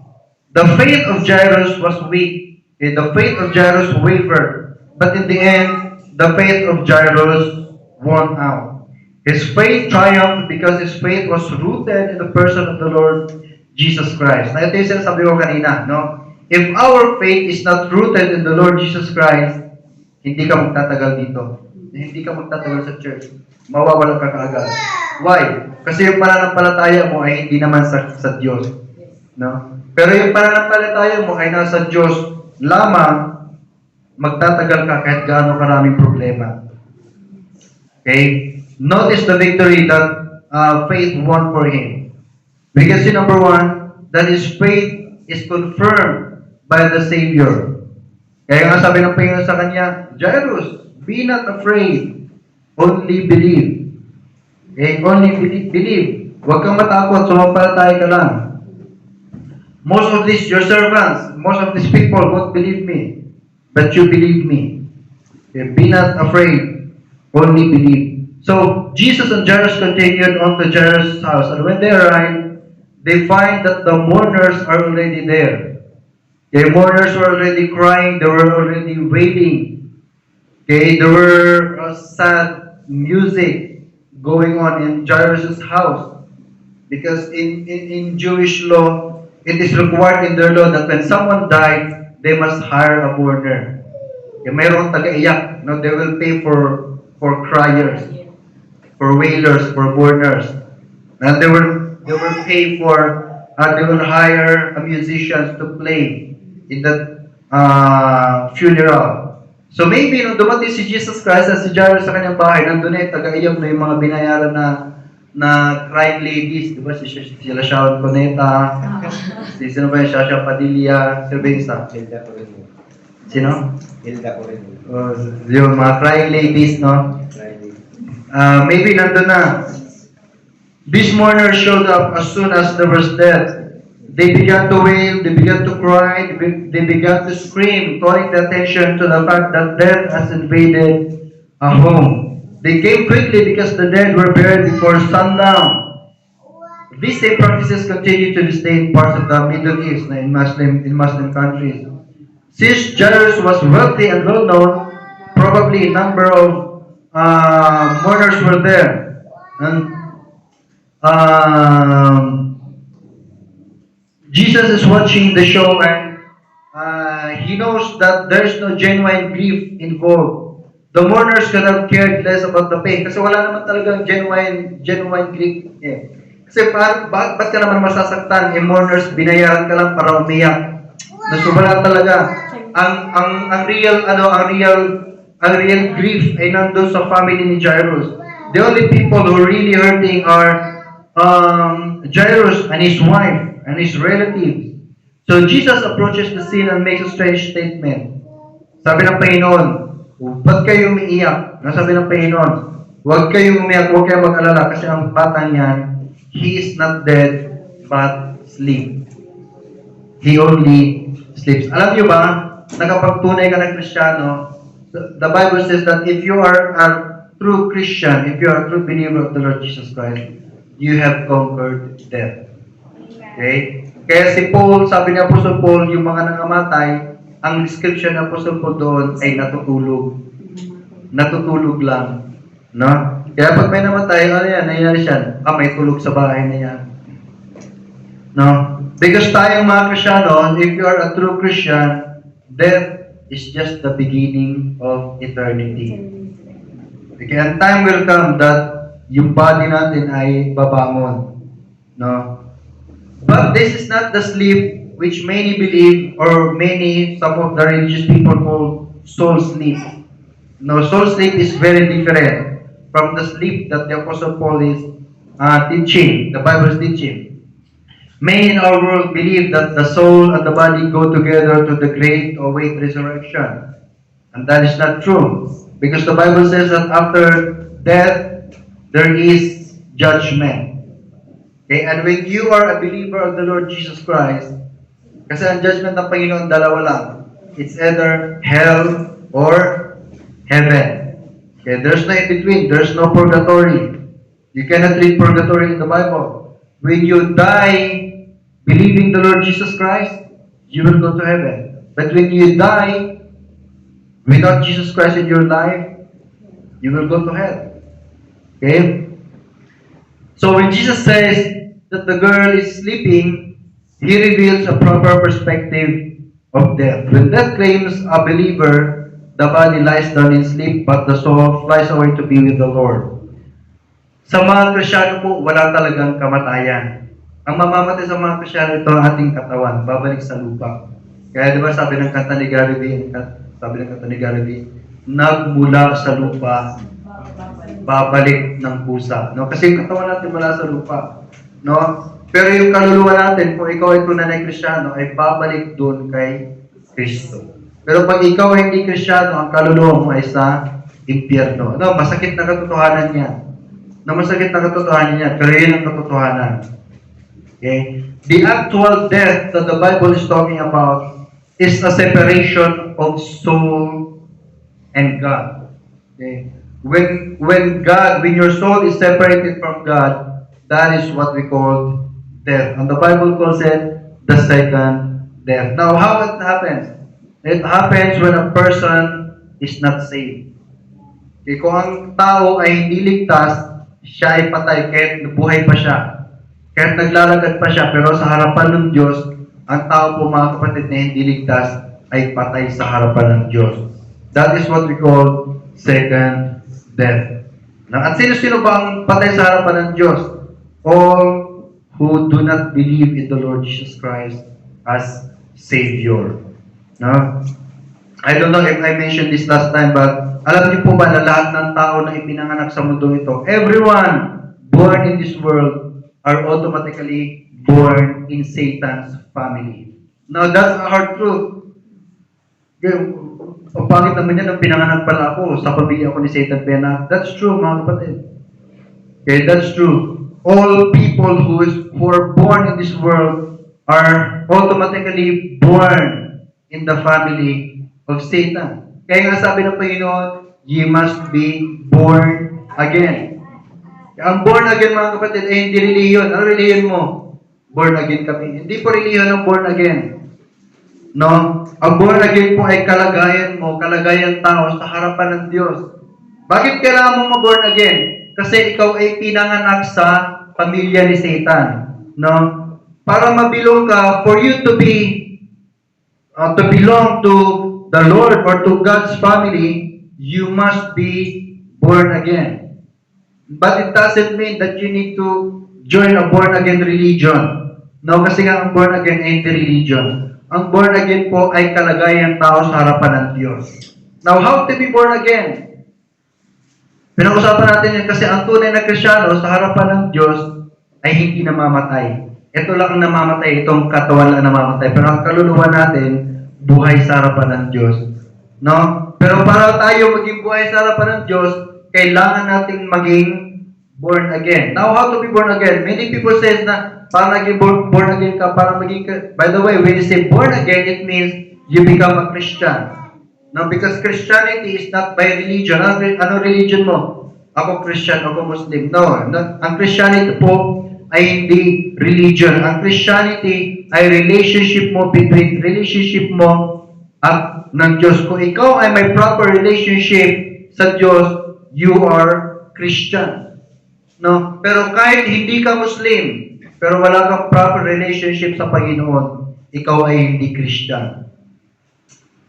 The faith of Jairus was weak. Okay, the faith of Jairus wavered. But in the end, the faith of Jairus won out. His faith triumphed because his faith was rooted in the person of the Lord Jesus Christ. Na ito yung sinasabi ko kanina, no? If our faith is not rooted in the Lord Jesus Christ, hindi ka magtatagal dito. Hindi ka magtatagal sa church. Mawawalan ka kaagad. Why? Kasi yung pananampalataya mo ay hindi naman sa Diyos. No? Pero yung pananampalataya mo ay nasa Diyos lamang, magtatagal ka kahit gaano karaming problema. Okay? Notice the victory that faith won for him. We can see number one, that his faith is confirmed by the Savior. Kaya nga sabi ng Panginoon sa kanya, Jairus, be not afraid, only believe. Okay? Only believe. Huwag kang matakot, sumampalataya ka lang. Most of these, your servants, most of these people won't believe me, but you believe me. Okay? Be not afraid, only believe. So, Jesus and Jairus continued on to Jairus' house, and when they arrived, they find that the mourners are already there. The mourners were already crying, they were already wailing. Okay, there were sad music going on in Jairus' house. Because in Jewish law, it is required in their law that when someone died, they must hire a mourner. Okay, mayroong taga-iyak. No, they will pay for criers, for wailers, for mourners. And they will pay for, they will hire a musicians to play in the funeral. So maybe nung dumating si Jesus Christ at si Jairus sa kanyang bahay, nandun eh, taga-iyak na yung mga binayaran na crying ladies, di ba? Sila Sharon Cuneta, sino ba yung Shasha Padilla, sino ba yung isa? Hilda Coronel. Sino? Hilda Coronel. Yung mga crying ladies, no? Maybe nandun na. These mourners showed up as soon as there was death. They began to wail, they began to cry, they began to scream, calling the attention to the fact that death has invaded a home. They came quickly because the dead were buried before sundown. These same practices continue to this day in parts of the Middle East, in Muslim countries. Since Jairus was wealthy and well known, probably a number of mourners were there. And Jesus is watching the show and he knows that there is no genuine grief involved. The mourners could have cared less about the pain kasi wala naman talagang genuine grief. Eh. Kasi ba't ka naman masasaktan? Eh, mourners, binayaran ka lang para umiyak. Nasubala talaga. Ang real grief ay nandun sa family ni Jairus. The only people who are really hurting are Jairus and his wife and his relatives. So Jesus approaches the scene and makes a strange statement. Sabi ng Panginoon, ba't kayo umiiyak? Sabi ng Panginoon, huwag kayong umiyak, huwag kayong mag-alala kasi ang bata niyan, he is not dead but sleep. He only sleeps. Alam niyo ba, na kapag tunay ka ng Kristiyano, the Bible says that if you are a true Christian, if you are a true believer of the Lord Jesus Christ, you have conquered death. Okay? Kaya si Paul, sabi ni Apostle Paul, yung mga nangamatay, ang description ng Apostle Paul doon ay natutulog. Natutulog lang. No? Kaya pag may namatay, ano yan? Nangyari siya, may tulog sa bahay na yan. No? Because tayong mga Kristyano, if you are a true Christian, death is just the beginning of eternity. Okay, and time will come that yung body natin ay babangon. No? But this is not the sleep which many believe or some of the religious people call soul sleep. No, soul sleep is very different from the sleep that the Apostle Paul is teaching, the Bible is teaching. Many in our world believe that the soul and the body go together to the grave to await resurrection. And that is not true. Because the Bible says that after death, there is judgment. Okay? And when you are a believer of the Lord Jesus Christ, kasi ang judgment ng Panginoon, dalawa lang. It's either hell or heaven. Okay? There's no in between. There's no purgatory. You cannot read purgatory in the Bible. When you die believing the Lord Jesus Christ, you will go to heaven. But when you die without Jesus Christ in your life, you will go to hell. Okay? So when Jesus says that the girl is sleeping, He reveals a proper perspective of death. When death claims a believer, the body lies down in sleep, but the soul flies away to be with the Lord. Sa mga Kristyano po, wala talagang kamatayan. Ang mamamatay sa mga Kristyano, ito ang ating katawan, babalik sa lupa. Kaya di ba sabi ng kanta ni Gary V, nagmula sa lupa, babalik ng pusa. No? Kasi yung katawan natin mula sa lupa. No? Pero yung kaluluwa natin, kung ikaw ay tunay na Kristyano, ay babalik doon kay Kristo. Pero pag ikaw ay hindi Kristyano, ang kaluluwa mo ay sa impyerno. No? Masakit na katotohanan niya. Masakit na katotohanan niya, pero yun ang katotohanan. Okay? The actual death that the Bible is talking about is a separation of soul and God. Okay? When your soul is separated from God, that is what we call death. And the Bible calls it the second death. Now, how it happens? It happens when a person is not saved. Okay? Kung ang tao ay hindi ligtas, siya ay patay kahit buhay pa siya. Kahit naglalagad pa siya, pero sa harapan ng Diyos, ang tao po mga kapatid na hindi ligtas ay patay sa harapan ng Diyos. That is what we call second death. At sino-sino ba ang patay sa harapan ng Diyos? All who do not believe in the Lord Jesus Christ as Savior. No? I don't know if I mentioned this last time, but alam niyo po ba na lahat ng tao na ipinanganak sa mundong ito, everyone born in this world are automatically born in Satan's family. Now, that's a hard truth. Bakit naman yan ang pinanganak pala ako sa pamilya ko ni Satan Pena? That's true, mga kapatid. Okay, that's true. All people who are born in this world are automatically born in the family of Satan. Kaya nga sabi ng Panginoon, ye must be born again. Ang born again, mga kapatid, ay hindi reliyon. Ano reliyon mo? Born again kami. Hindi po reliyon ang born again. No? Ang born again po ay kalagayan mo, kalagayan tao sa harapan ng Diyos. Bakit kailangan mo mag-born again? Kasi ikaw ay pinanganak sa pamilya ni Satan. No? Para mabilong ka, for you to belong to the Lord or to God's family, you must be born again. But it doesn't mean that you need to join a born-again religion. No, kasi nga ang born again ay hindi religion. Ang born again po ay kalagayang tao sa harapan ng Diyos. Now, how to be born again? Pinag-usapan natin yun kasi ang tunay na Kristyano sa harapan ng Diyos ay hindi namamatay. Ito lang ang namamatay, itong katawan lang namamatay. Pero ang kaluluwa natin, buhay sa harapan ng Diyos. No? Pero para tayo maging buhay sa harapan ng Diyos, kailangan nating maging born again. Now, how to be born again? Many people say na para naging born again ka, para maging by the way, when you say born again, it means you become a Christian. No, because Christianity is not by religion. Ano religion mo? Ako Christian, ako Muslim. No, ang Christianity po ay hindi religion. Ang Christianity ay relationship mo at ng Diyos. Kung ikaw ay may proper relationship sa Diyos, you are Christian. No? Pero kahit hindi ka Muslim, pero wala kang proper relationship sa Panginoon, ikaw ay hindi Christian.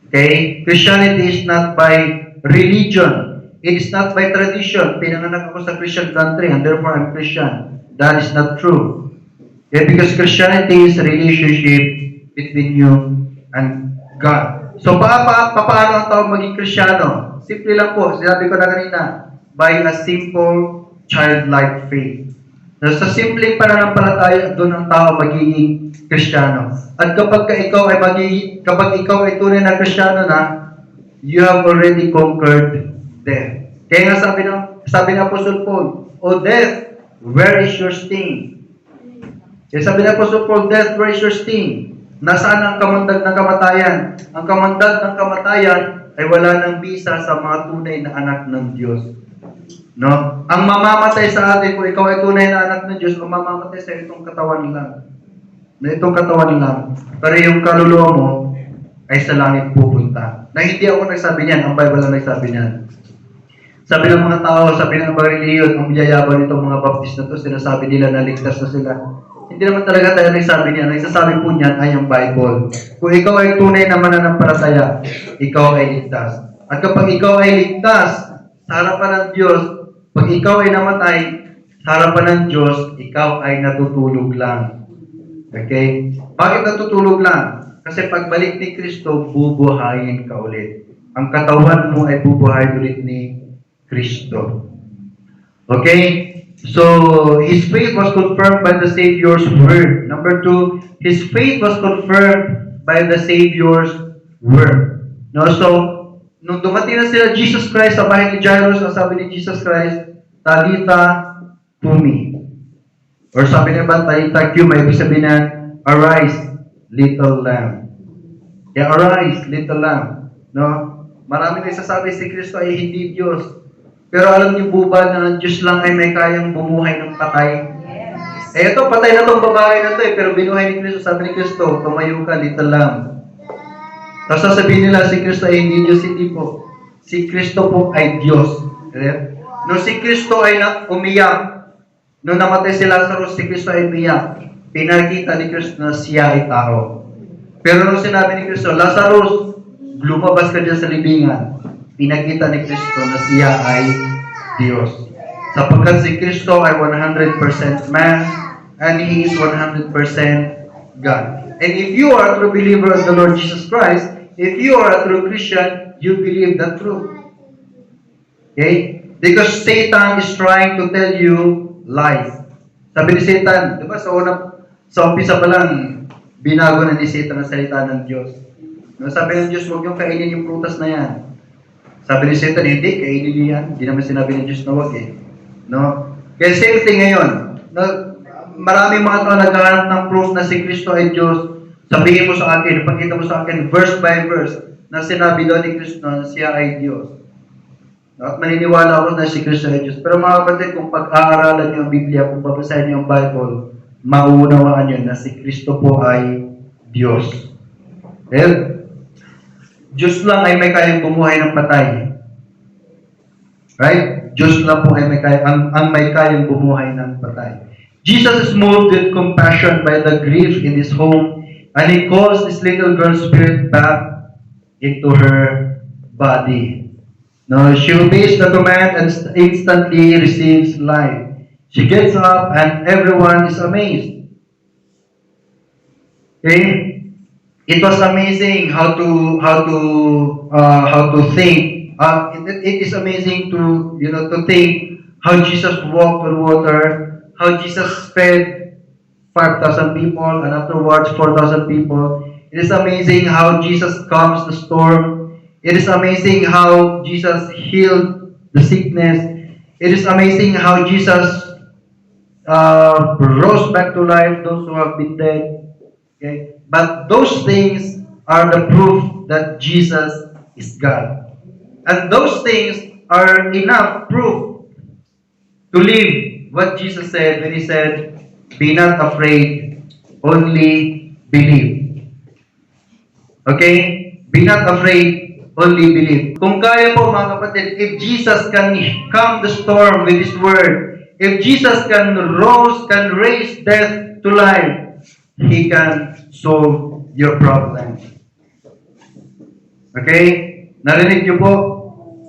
Okay? Christianity is not by religion. It is not by tradition. Pinanganak ako sa Christian country and therefore I'm Christian. That is not true. Okay? Because Christianity is a relationship between you and God. So, paano ang tao maging Kristiyano? Simple lang po. Sinabi ko na kanina, by a simple, childlike faith. Sa simpleng pananampalataya, doon ang tao magiging Kristiyano. At kapag ikaw ay tunay na Kristiyano na, you have already conquered death. Kaya nga sabi ng Apostle Paul, O death, where is your sting? Kaya sabi ng Apostle Paul, death, where is your sting? Nasaan ang kamandag ng kamatayan? Ang kamandag ng kamatayan ay wala ng bisa sa mga tunay na anak ng Diyos. No? Ang mamamatay sa atin, kung ikaw ay tunay na anak ng Diyos, ang mamamatay sa itong katawan lang. Na itong katawan lang. Pero yung kaluluwa mo ay sa langit pupunta. Na hindi ako nagsabi niyan, ang Bible ang nagsabi niyan. Sabi ng mga tao, sabi ng mga reliyon, ang yayabang nitong mga baptist na to, sinasabi nila na ligtas na sila. Hindi naman talaga tayo nagsabi niyan. Nagsasabi po niyan ay ang Bible. Kung ikaw ay tunay na mananampalataya, ikaw ay ligtas. At kapag ikaw ay ligtas sa harapan ng Diyos, pag ikaw ay namatay sa harapan ng Diyos, ikaw ay natutulog lang. Okay? Bakit natutulog lang? Kasi pagbalik ni Kristo, bubuhayin ka ulit. Ang katawan mo ay bubuhayin ulit ni Kristo. Okay? So, his faith was confirmed by the Savior's word. Number 2, his faith was confirmed by the Savior's word. No? So, nung dumating na sila Jesus Christ sa bahay ni Jairus, ang sabi ni Jesus Christ, Talita Kumi. Or sabi niya ba, Talita Kumi, ibig sabihin na, arise, little lamb. Kaya arise, little lamb. No? Maraming nagsasabi si Kristo ay hindi Diyos. Pero alam niyo po ba na Diyos lang ay may kayang bumuhay ng patay? Eh ito, patay na tong babae na to pero binuhay ni Kristo. Sabi ni Kristo, tumayo ka, little lamb. Tapos sasabihin nila, si Kristo ay hindi Diyos, hindi po. Si Kristo po ay Diyos. No, si Kristo ay umiyak. Nung namatay si Lazarus, si Kristo ay umiyak. Pinakita ni Kristo na siya ay tao. Pero nung sinabi ni Kristo, Lazarus, lumabas ka dyan sa libingan. Pinakita ni Kristo na siya ay Diyos. Sapagkat si Kristo ay 100% man and He is 100% God. And if you are a true believer of the Lord Jesus Christ, if you are a true Christian, you believe the truth. Okay? Because Satan is trying to tell you lies. Sabi ni Satan, di ba sa umpisa pa lang, binago na ni Satan ang salita ng Diyos. Sabi ng Diyos, huwag niyong kainin yung prutas na yan. Sabi ni Satan, hindi, kainin niyo yan. Hindi naman sinabi ng Diyos na huwag eh. No? Kaya same thing ngayon. No? Maraming mga tao naghahanap ng proof na si Kristo ay Diyos. Sabihin mo sa akin, ipakita mo sa akin, verse by verse, na sinabi doon ni Kristo na siya ay Diyos. No? At maniniwala ako na si Kristo ay Diyos. Pero mga kapatid, kung pag-aaralan niyo ang Biblia, kung babasahin niyo ang Bible, mauunawaan niyo na si Kristo po ay Diyos. Well, Diyos lang ay may kayang bumuhay ng patay. Right? Diyos lang po ay ang may kayang bumuhay ng patay. Jesus is moved with compassion by the grief in his home, and he calls this little girl's spirit back into her body. No, she obeys the command and instantly receives life. She gets up and everyone is amazed. Okay? It was amazing how to think. It is amazing to think how Jesus walked on water, how Jesus fed 5,000 people, and afterwards 4,000 people. It is amazing how Jesus calms the storm. It is amazing how Jesus healed the sickness. It is amazing how Jesus rose back to life those who have been dead. Okay? But those things are the proof that Jesus is God. And those things are enough proof to live what Jesus said when He said, be not afraid, only believe. Okay? Be not afraid, only believe. Kung kaya po mga kapatid, if Jesus can calm the storm with His word, if Jesus can raise death to life, He can solve your problem. Okay? Narinig niyo po?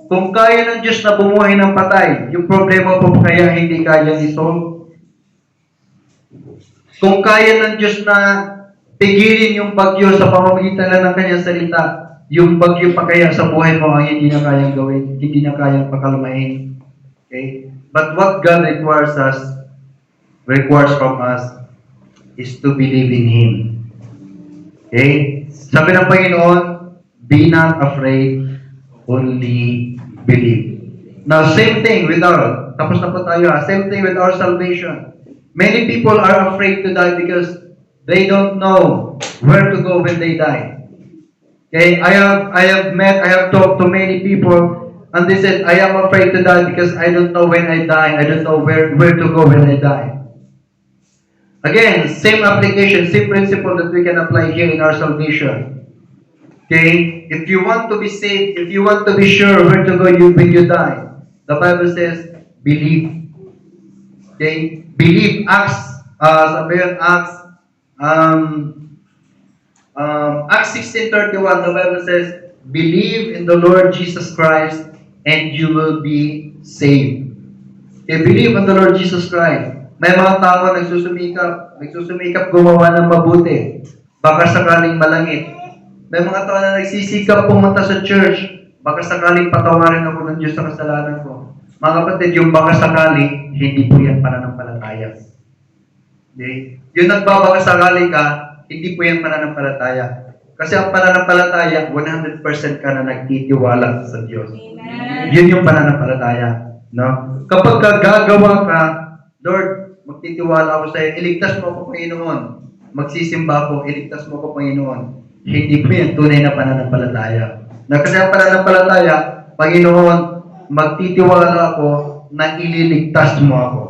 Kung kaya ng Diyos na bumuhay ng patay, yung problema po kaya hindi kaya i-solve? Kung kaya ng Diyos na pigilin yung bagyo sa pamamagitan lang ng kanyang salita, yung bagyo pa kaya sa buhay mo ang hindi na kayang gawin, hindi na kayang pakalmahin. Okay? But what God requires from us, is to believe in Him. Okay? Sabi ng Panginoon, be not afraid, only believe. Now, same thing with our, tapos na po tayo same thing with our salvation. Many people are afraid to die because they don't know where to go when they die. Okay, I have talked to many people, and they said, I am afraid to die because I don't know when I die. I don't know where to go when I die. Again, same application, same principle that we can apply here in our salvation. Okay, if you want to be saved, if you want to be sure where to go when you die, the Bible says, believe. Okay, believe. Sabi yun, Acts 16:31, the Bible says, believe in the Lord Jesus Christ and you will be saved. Okay, believe in the Lord Jesus Christ. May mga tao nagsusumikap gumawa ng mabuti, baka sakaling malangit. May mga tao na nagsisikap pumunta sa church, baka sakaling patawarin ako ng Diyos sa kasalanan ko. Mga kapatid, yung baka sakali, hindi po yan pananampalataya. Okay? Yung nagbabaka sakali ka, hindi po yan pananampalataya. Kasi ang pananampalataya, 100% ka na nagtitiwala sa Diyos. Amen. Yun yung pananampalataya. No? Kapag gagawa ka, Lord, magtitiwala ako sa iyo, iligtas mo ako, Panginoon. Magsisimba ako, iligtas mo ako, Panginoon. Hindi po yan tunay na pananampalataya. Kasi ang pananampalataya, Panginoon, magtitiwala ako na ililigtas mo ako.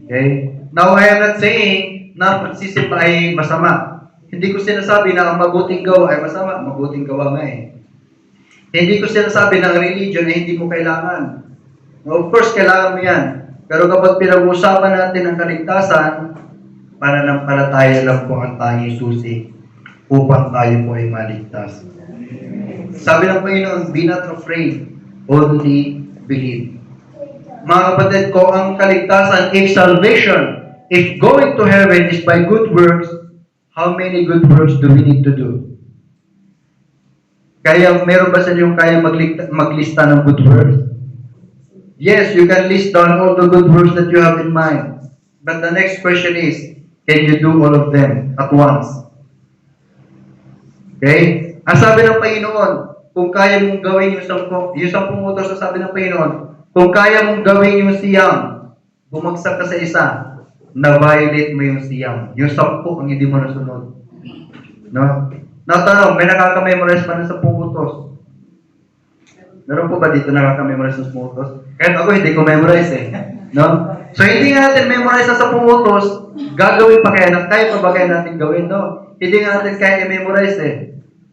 Okay? Now, I am not saying na pagsisimba ay masama. Hindi ko sinasabi na ang mabuting gawa ay masama. Mabuting gawa nga eh. Hindi ko sinasabi na ang religion ay hindi mo kailangan. Of course, kailangan mo yan. Pero kapag pinag-uusapan natin ang kaligtasan, pananampalataya lang po ang tanging susi upang tayo po ay maligtas. Sabi ng Panginoon, be not afraid, only believe. Mga kapatid ko, ang kaligtasan, if salvation, if going to heaven is by good works, how many good works do we need to do? Kaya, meron ba sa inyo kaya maglista ng good works? Yes, you can list down all the good works that you have in mind. But the next question is, can you do all of them at once? Okay? Ang sabi ng Panginoon, kung kaya mong gawin yung 10 utos na sabi ng Panginoon, kung kaya mong gawin yung siyam, bumagsak ka sa isa, na-violate mo yung siyam. Yung 10 ang hindi mo nasunod. No? Natanong, may nakaka-memorize pa ng 10 utos? Meron po ba dito nakaka-memorize ng 10 utos? Kahit ako, hindi ko memorize eh. No? So, hindi nga natin memorize sa 10 utos, gagawin pa kaya, kaya pa ba kaya natin gawin, no? Hindi nga natin kaya i-memorize eh.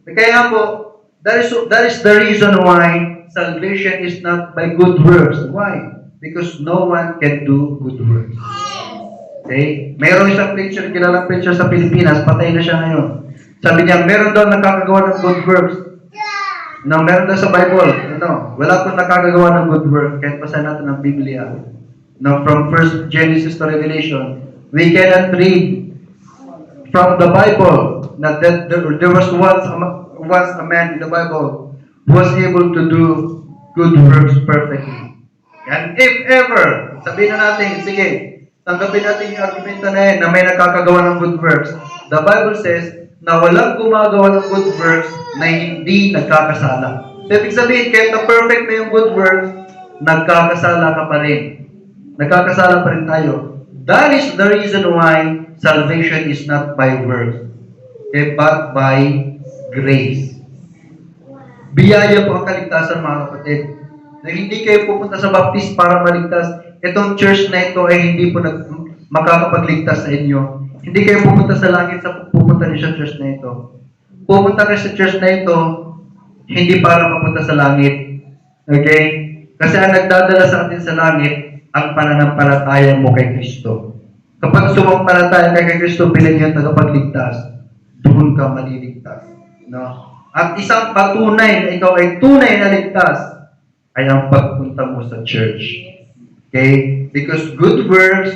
Kaya nga po, that is the reason why salvation is not by good works. Why? Because no one can do good works. Okay? Mayroong isang preacher, kilalang preacher sa Pilipinas, patay na siya ngayon. Sabi niya, meron daw nakakagawa ng good works. No, meron daw sa Bible. No, wala pong nakakagawa ng good work kahit basa natin ang Biblia. No, from first Genesis to Revelation, we cannot read from the Bible that there was once a man in the Bible who was able to do good works perfectly. And if ever, sabihin na natin, sige, tanggapin natin yung argumento na yan na may nakakagawa ng good works. The Bible says na walang gumagawa ng good works na hindi nagkakasala. So, ibig sabihin, kahit na perfect na yung good works, nagkakasala ka pa rin. Nagkakasala pa rin tayo. That is the reason why salvation is not by works, but by grace. Biyaya po ang kaligtasan, mga kapatid. Na hindi kayo pupunta sa baptist para maligtas. Itong church na ito ay hindi po makakapagligtas sa inyo. Hindi kayo pupunta sa langit sa pupunta niyo sa church na ito. Pupunta kayo sa church na ito, hindi para mapunta sa langit. Okay? Kasi ang nagdadala sa atin sa langit, ang pananampalataya mo kay Kristo. Kapag sumampalataya ka kay Kristo bilang yung tagapagligtas, doon ka maliligtas. No? At isang patunay na ikaw ay tunay na ligtas, ay ang pagpunta mo sa church. Okay? Because good works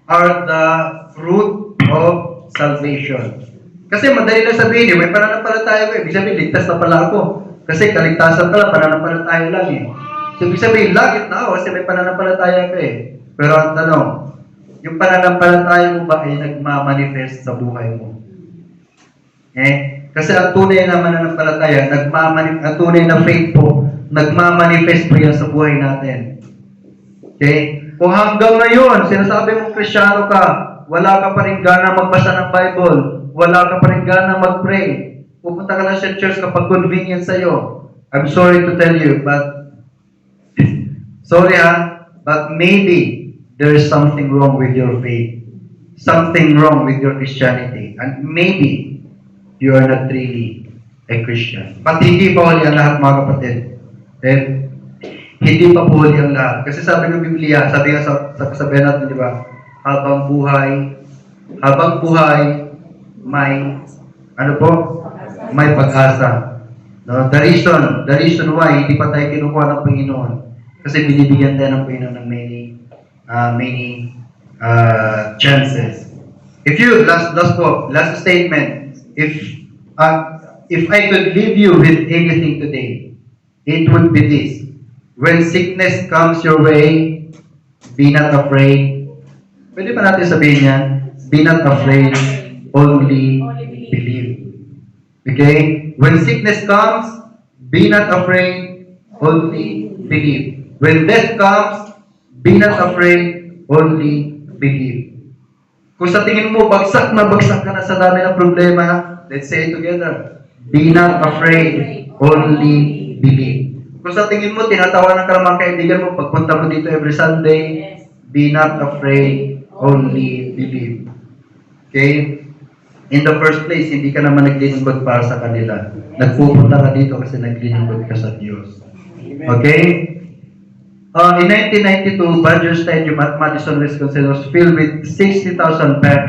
are the fruit of salvation. Kasi madali lang sabihin, may pananampalataya ko. Ibig sabihin, ligtas na pala ako. Kasi kaligtasan pala, pananampalataya lang eh. So, ibig sabihin, langit na ako kasi may pananampalataya ka eh. Pero ang tanong, yung pananampalataya mo ba ay nagmamanifest sa buhay mo? Eh? Kasi ang tunay na mananampalataya, ang tunay na faith po, nagmamanifest po yan sa buhay natin. Okay? Kung hanggang ngayon, sinasabi mong Kristiyano ka, wala ka pa rin gana magbasa ng Bible, wala ka pa rin gana mag-pray, pupunta ka lang sa church kapag convenient sa'yo. I'm sorry to tell you, but sorry but maybe there is something wrong with your faith. Something wrong with your Christianity. And maybe you are not really a Christian. But hindi pa huli ang lahat, mga kapatid. Okay? Hindi pa po huli ang lahat. Kasi sabi ng Biblia, sabi nga sa kasabihan natin, di ba? Habang buhay, may, ano po? May pag-asa. No? The reason why hindi pa tayo kinukuha ng Panginoon. Kasi binibigyan tayo ng Panginoon ng many chances. Last statement. If I could leave you with anything today, it would be this. When sickness comes your way, be not afraid. Pwede ba natin sabihin yan? Be not afraid, only believe. Okay? When sickness comes, be not afraid, only believe. When death comes, be not afraid, only believe. Kung sa tingin mo, bagsak ka na sa dami ng problema, let's say it together. Be not afraid, only believe. Kung sa tingin mo, tinatawanan ka ng mga kaibigan mo, pagpunta mo dito every Sunday, be not afraid, only believe. Okay? In the first place, hindi ka naman nagliningkod para sa kanila. Nagpupunta ka dito kasi nagliningkod ka sa Diyos. Okay? In 1992, Badger Stadium at Madison, Wisconsin was filled with 60,000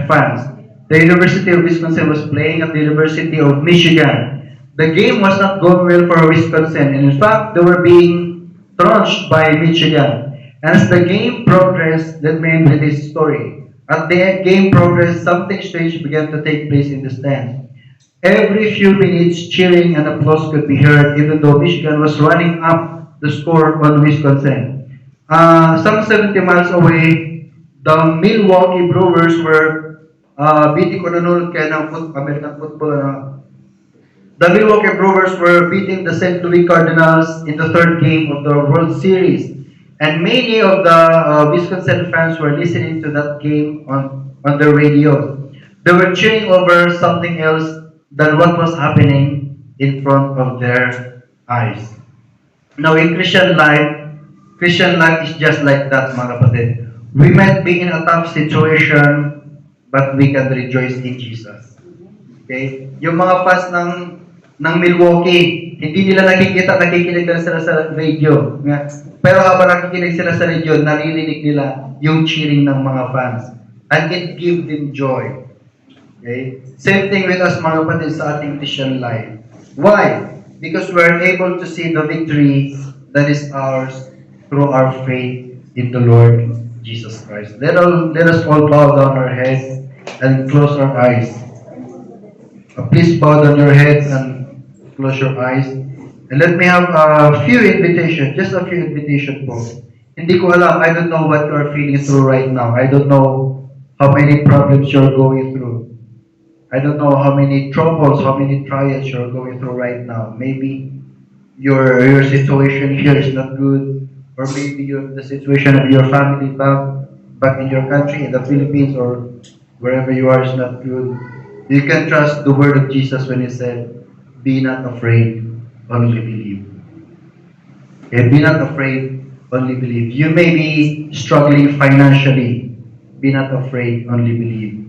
fans. The University of Wisconsin was playing at the University of Michigan. The game was not going well for Wisconsin, and in fact, they were being trounced by Michigan. As the game progressed, let me end with this story. At the game progressed, something strange began to take place in the stands. Every few minutes, cheering and applause could be heard, even though Michigan was running up the score on Wisconsin. Some 70 miles away, the Milwaukee Brewers were beating American football. The Milwaukee Brewers were beating the St. Louis Cardinals in the third game of the World Series. And many of the Wisconsin fans were listening to that game on the radio. They were cheering over something else than what was happening in front of their eyes. Now, in Christian life is just like that, mga kapatid. We might be in a tough situation, but we can rejoice in Jesus. Okay? Yung mga fans ng Milwaukee, hindi nila nakikinig lang sila sa radio. Pero habang nakikinig sila sa radio, naririnig nila yung cheering ng mga fans. And it gives them joy. Okay? Same thing with us, mga kapatid, sa ating Christian life. Why? Because we're able to see the victory that is ours through our faith in the Lord Jesus Christ. Let us all bow down our heads and close our eyes. Please bow down your heads and close your eyes. And let me have a few invitations, just a few invitations po. Hindi ko alam, I don't know what you are feeling through right now. I don't know how many problems you're going through. I don't know how many troubles, how many trials you're going through right now. Maybe your situation here is not good, or maybe the situation of your family back in your country, in the Philippines, or wherever you are is not good. You can trust the word of Jesus when He said, "Be not afraid, only believe." Okay, be not afraid, only believe. You may be struggling financially. Be not afraid, only believe.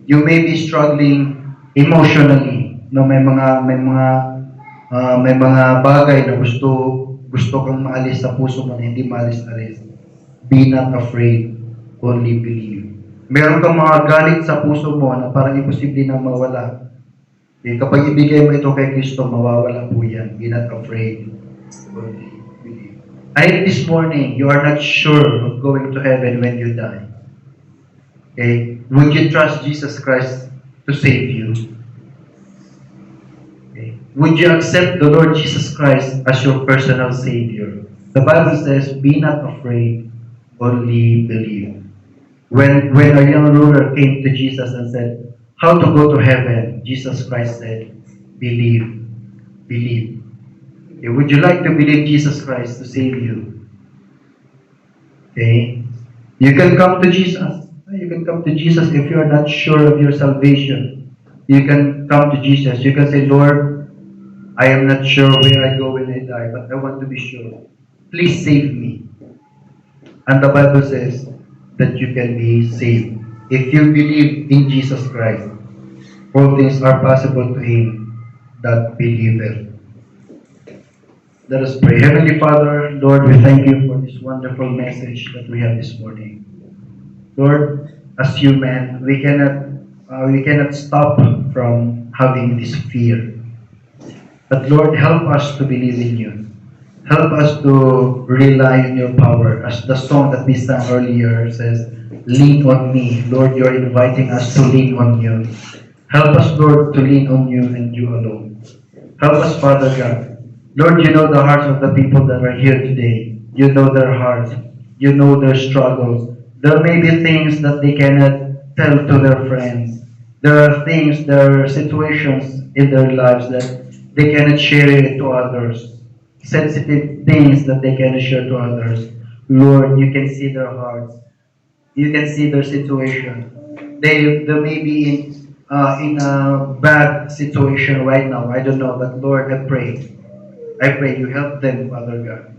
You may be struggling emotionally. No, may mga bagay na gusto kang maalis sa puso mo na hindi maalis-alis. Be not afraid, only believe. Meron kang mga galit sa puso mo na parang imposible na mawala. Okay, kapag ibigay mo ito kay Kristo, mawawala po yan. Be not afraid, only believe. I hope this morning, you are not sure of going to heaven when you die. Okay? Would you trust Jesus Christ to save you? Okay. Would you accept the Lord Jesus Christ as your personal Savior? The Bible says, "Be not afraid, only believe." When a young ruler came to Jesus and said, "How to go to heaven?" Jesus Christ said, believe. Believe. Okay, would you like to believe Jesus Christ to save you? Okay? You can come to Jesus. You can come to Jesus if you are not sure of your salvation. You can come to Jesus. You can say, Lord, I am not sure where I go when I die, but I want to be sure. Please save me. And the Bible says that you can be saved. If you believe in Jesus Christ, all things are possible to him that believeth. Let us pray. Heavenly Father, Lord, we thank you for this wonderful message that we have this morning. Lord, as human, we cannot stop from having this fear. But Lord, help us to believe in you. Help us to rely on your power. As the song that we sang earlier says, lean on me. Lord, you're inviting us to lean on you. Help us, Lord, to lean on you and you alone. Help us, Father God. Lord, you know the hearts of the people that are here today. You know their hearts. You know their struggles. There may be things that they cannot tell to their friends. There are things, there are situations in their lives that they cannot share it to others. Sensitive things that they cannot share to others. Lord, you can see their hearts. You can see their situation. They may be in a bad situation right now. I don't know, but Lord, I pray you help them, Father God.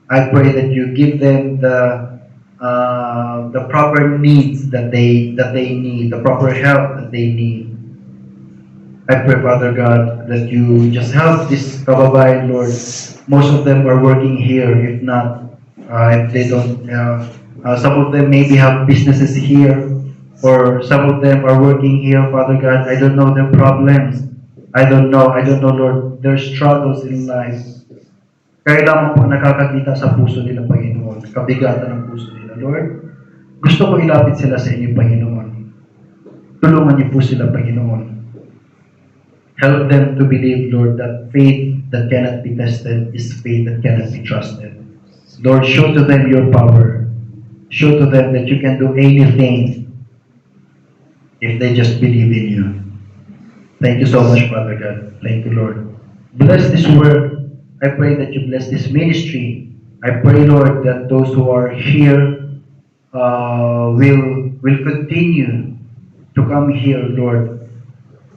I pray that you give them the proper needs that they need, the proper help that they need. I pray, Father God, that you just help this kababayan, Lord. Most of them are working here. If not, if they don't, some of them maybe have businesses here, or some of them are working here, Father God. I don't know their problems. I don't know, Lord, their struggles in life. Kaya lamang po nakakakita sa puso nila, Panginoon, kabigatan ng puso nila. Lord, gusto ko ilapit sila sa inyo, Panginoon. Tulungan niyo po sila, Panginoon. Help them to believe, Lord, that faith that cannot be tested is faith that cannot be trusted. Lord, show to them your power. Show to them that you can do anything if they just believe in you. Thank you so much, Father God. Thank you, Lord. Bless this word. I pray that you bless this ministry. I pray, Lord, that those who are here will continue to come here, Lord,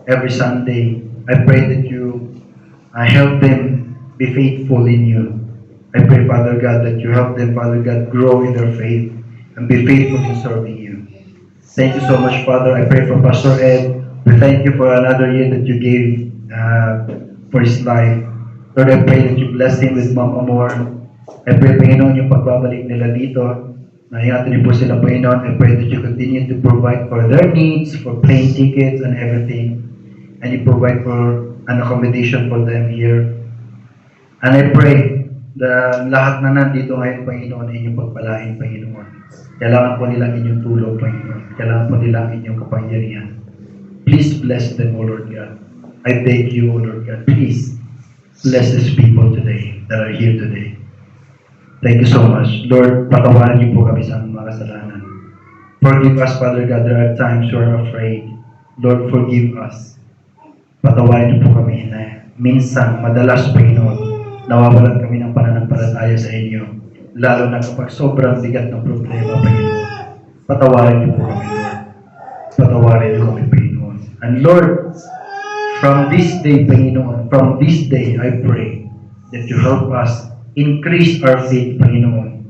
every Sunday. I pray that you help them be faithful in you. I pray, Father God, that you help them, Father God, grow in their faith and be faithful in serving you. Thank you so much, Father. I pray for Pastor Ed. We thank you for another year that you gave for his life. Lord, I pray that you bless him with Ma'am Amor. I pray, Panginoon, yung pagbabalik nila dito, na ingatan niyo po sila, Panginoon. I pray that you continue to provide for their needs, for plane tickets and everything. And you provide for an accommodation for them here. And I pray na lahat na nandito ngayon, Panginoon, ay inyong pagpalain, Panginoon. Kailangan po nila inyong tulong, Panginoon. Kailangan po nila inyong kapangyarihan. Please bless them, O Lord God. I beg you, O Lord God, please bless these people today that are here today. Thank you so much. Lord, patawarin niyo po kami sa mga kasalanan. Forgive us, Father God. There are times we are afraid. Lord, forgive us. Patawarin niyo po kami na minsan, madalas, Panginoon, nawawalan kami ng pananampalataya sa inyo. Lalo na kapag sobrang bigat ng problema, Panginoon. Patawarin niyo po kami, Lord. Patawarin niyo kami, Panginoon. And Lord, from this day, Panginoon, from this day, I pray that you help us increase our faith, Panginoon,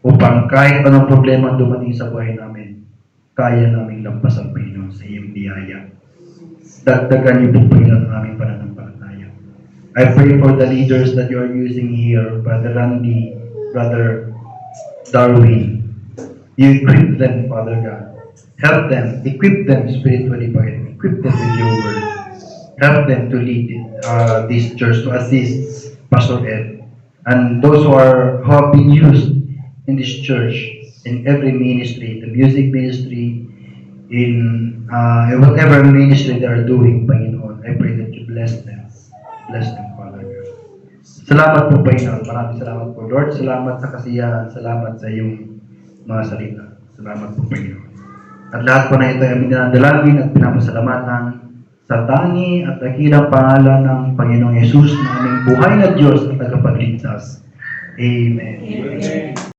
upang kahit anong problema dumating sa buhay namin, kaya namin lampasan, Panginoon, sa iyong biyaya. Dagdagan niyo po, Panginoon, ang aming pananampalataya. I pray for the leaders that you are using here, Brother Randy, Brother Darwin. You equip them, Father God. Help them, equip them spiritually, Panginoon. Equip them with your word. Help them to lead this church, to assist Pastor Ed. And those who have been used in this church, in every ministry, the music ministry, in whatever ministry they are doing, Panginoon, I pray that you bless them. Bless them, Father God. Salamat po, Panginoon. Maraming salamat po, Lord. Salamat sa kasiyahan. Salamat sa iyong mga salita. Salamat po, Panginoon. At lahat po na ito ay minadalangin at pinapasalamatan sa tangi at dakilang pangalan ng Panginoong Yesus na aming buhay na Diyos at tagapagligtas. Amen. Amen.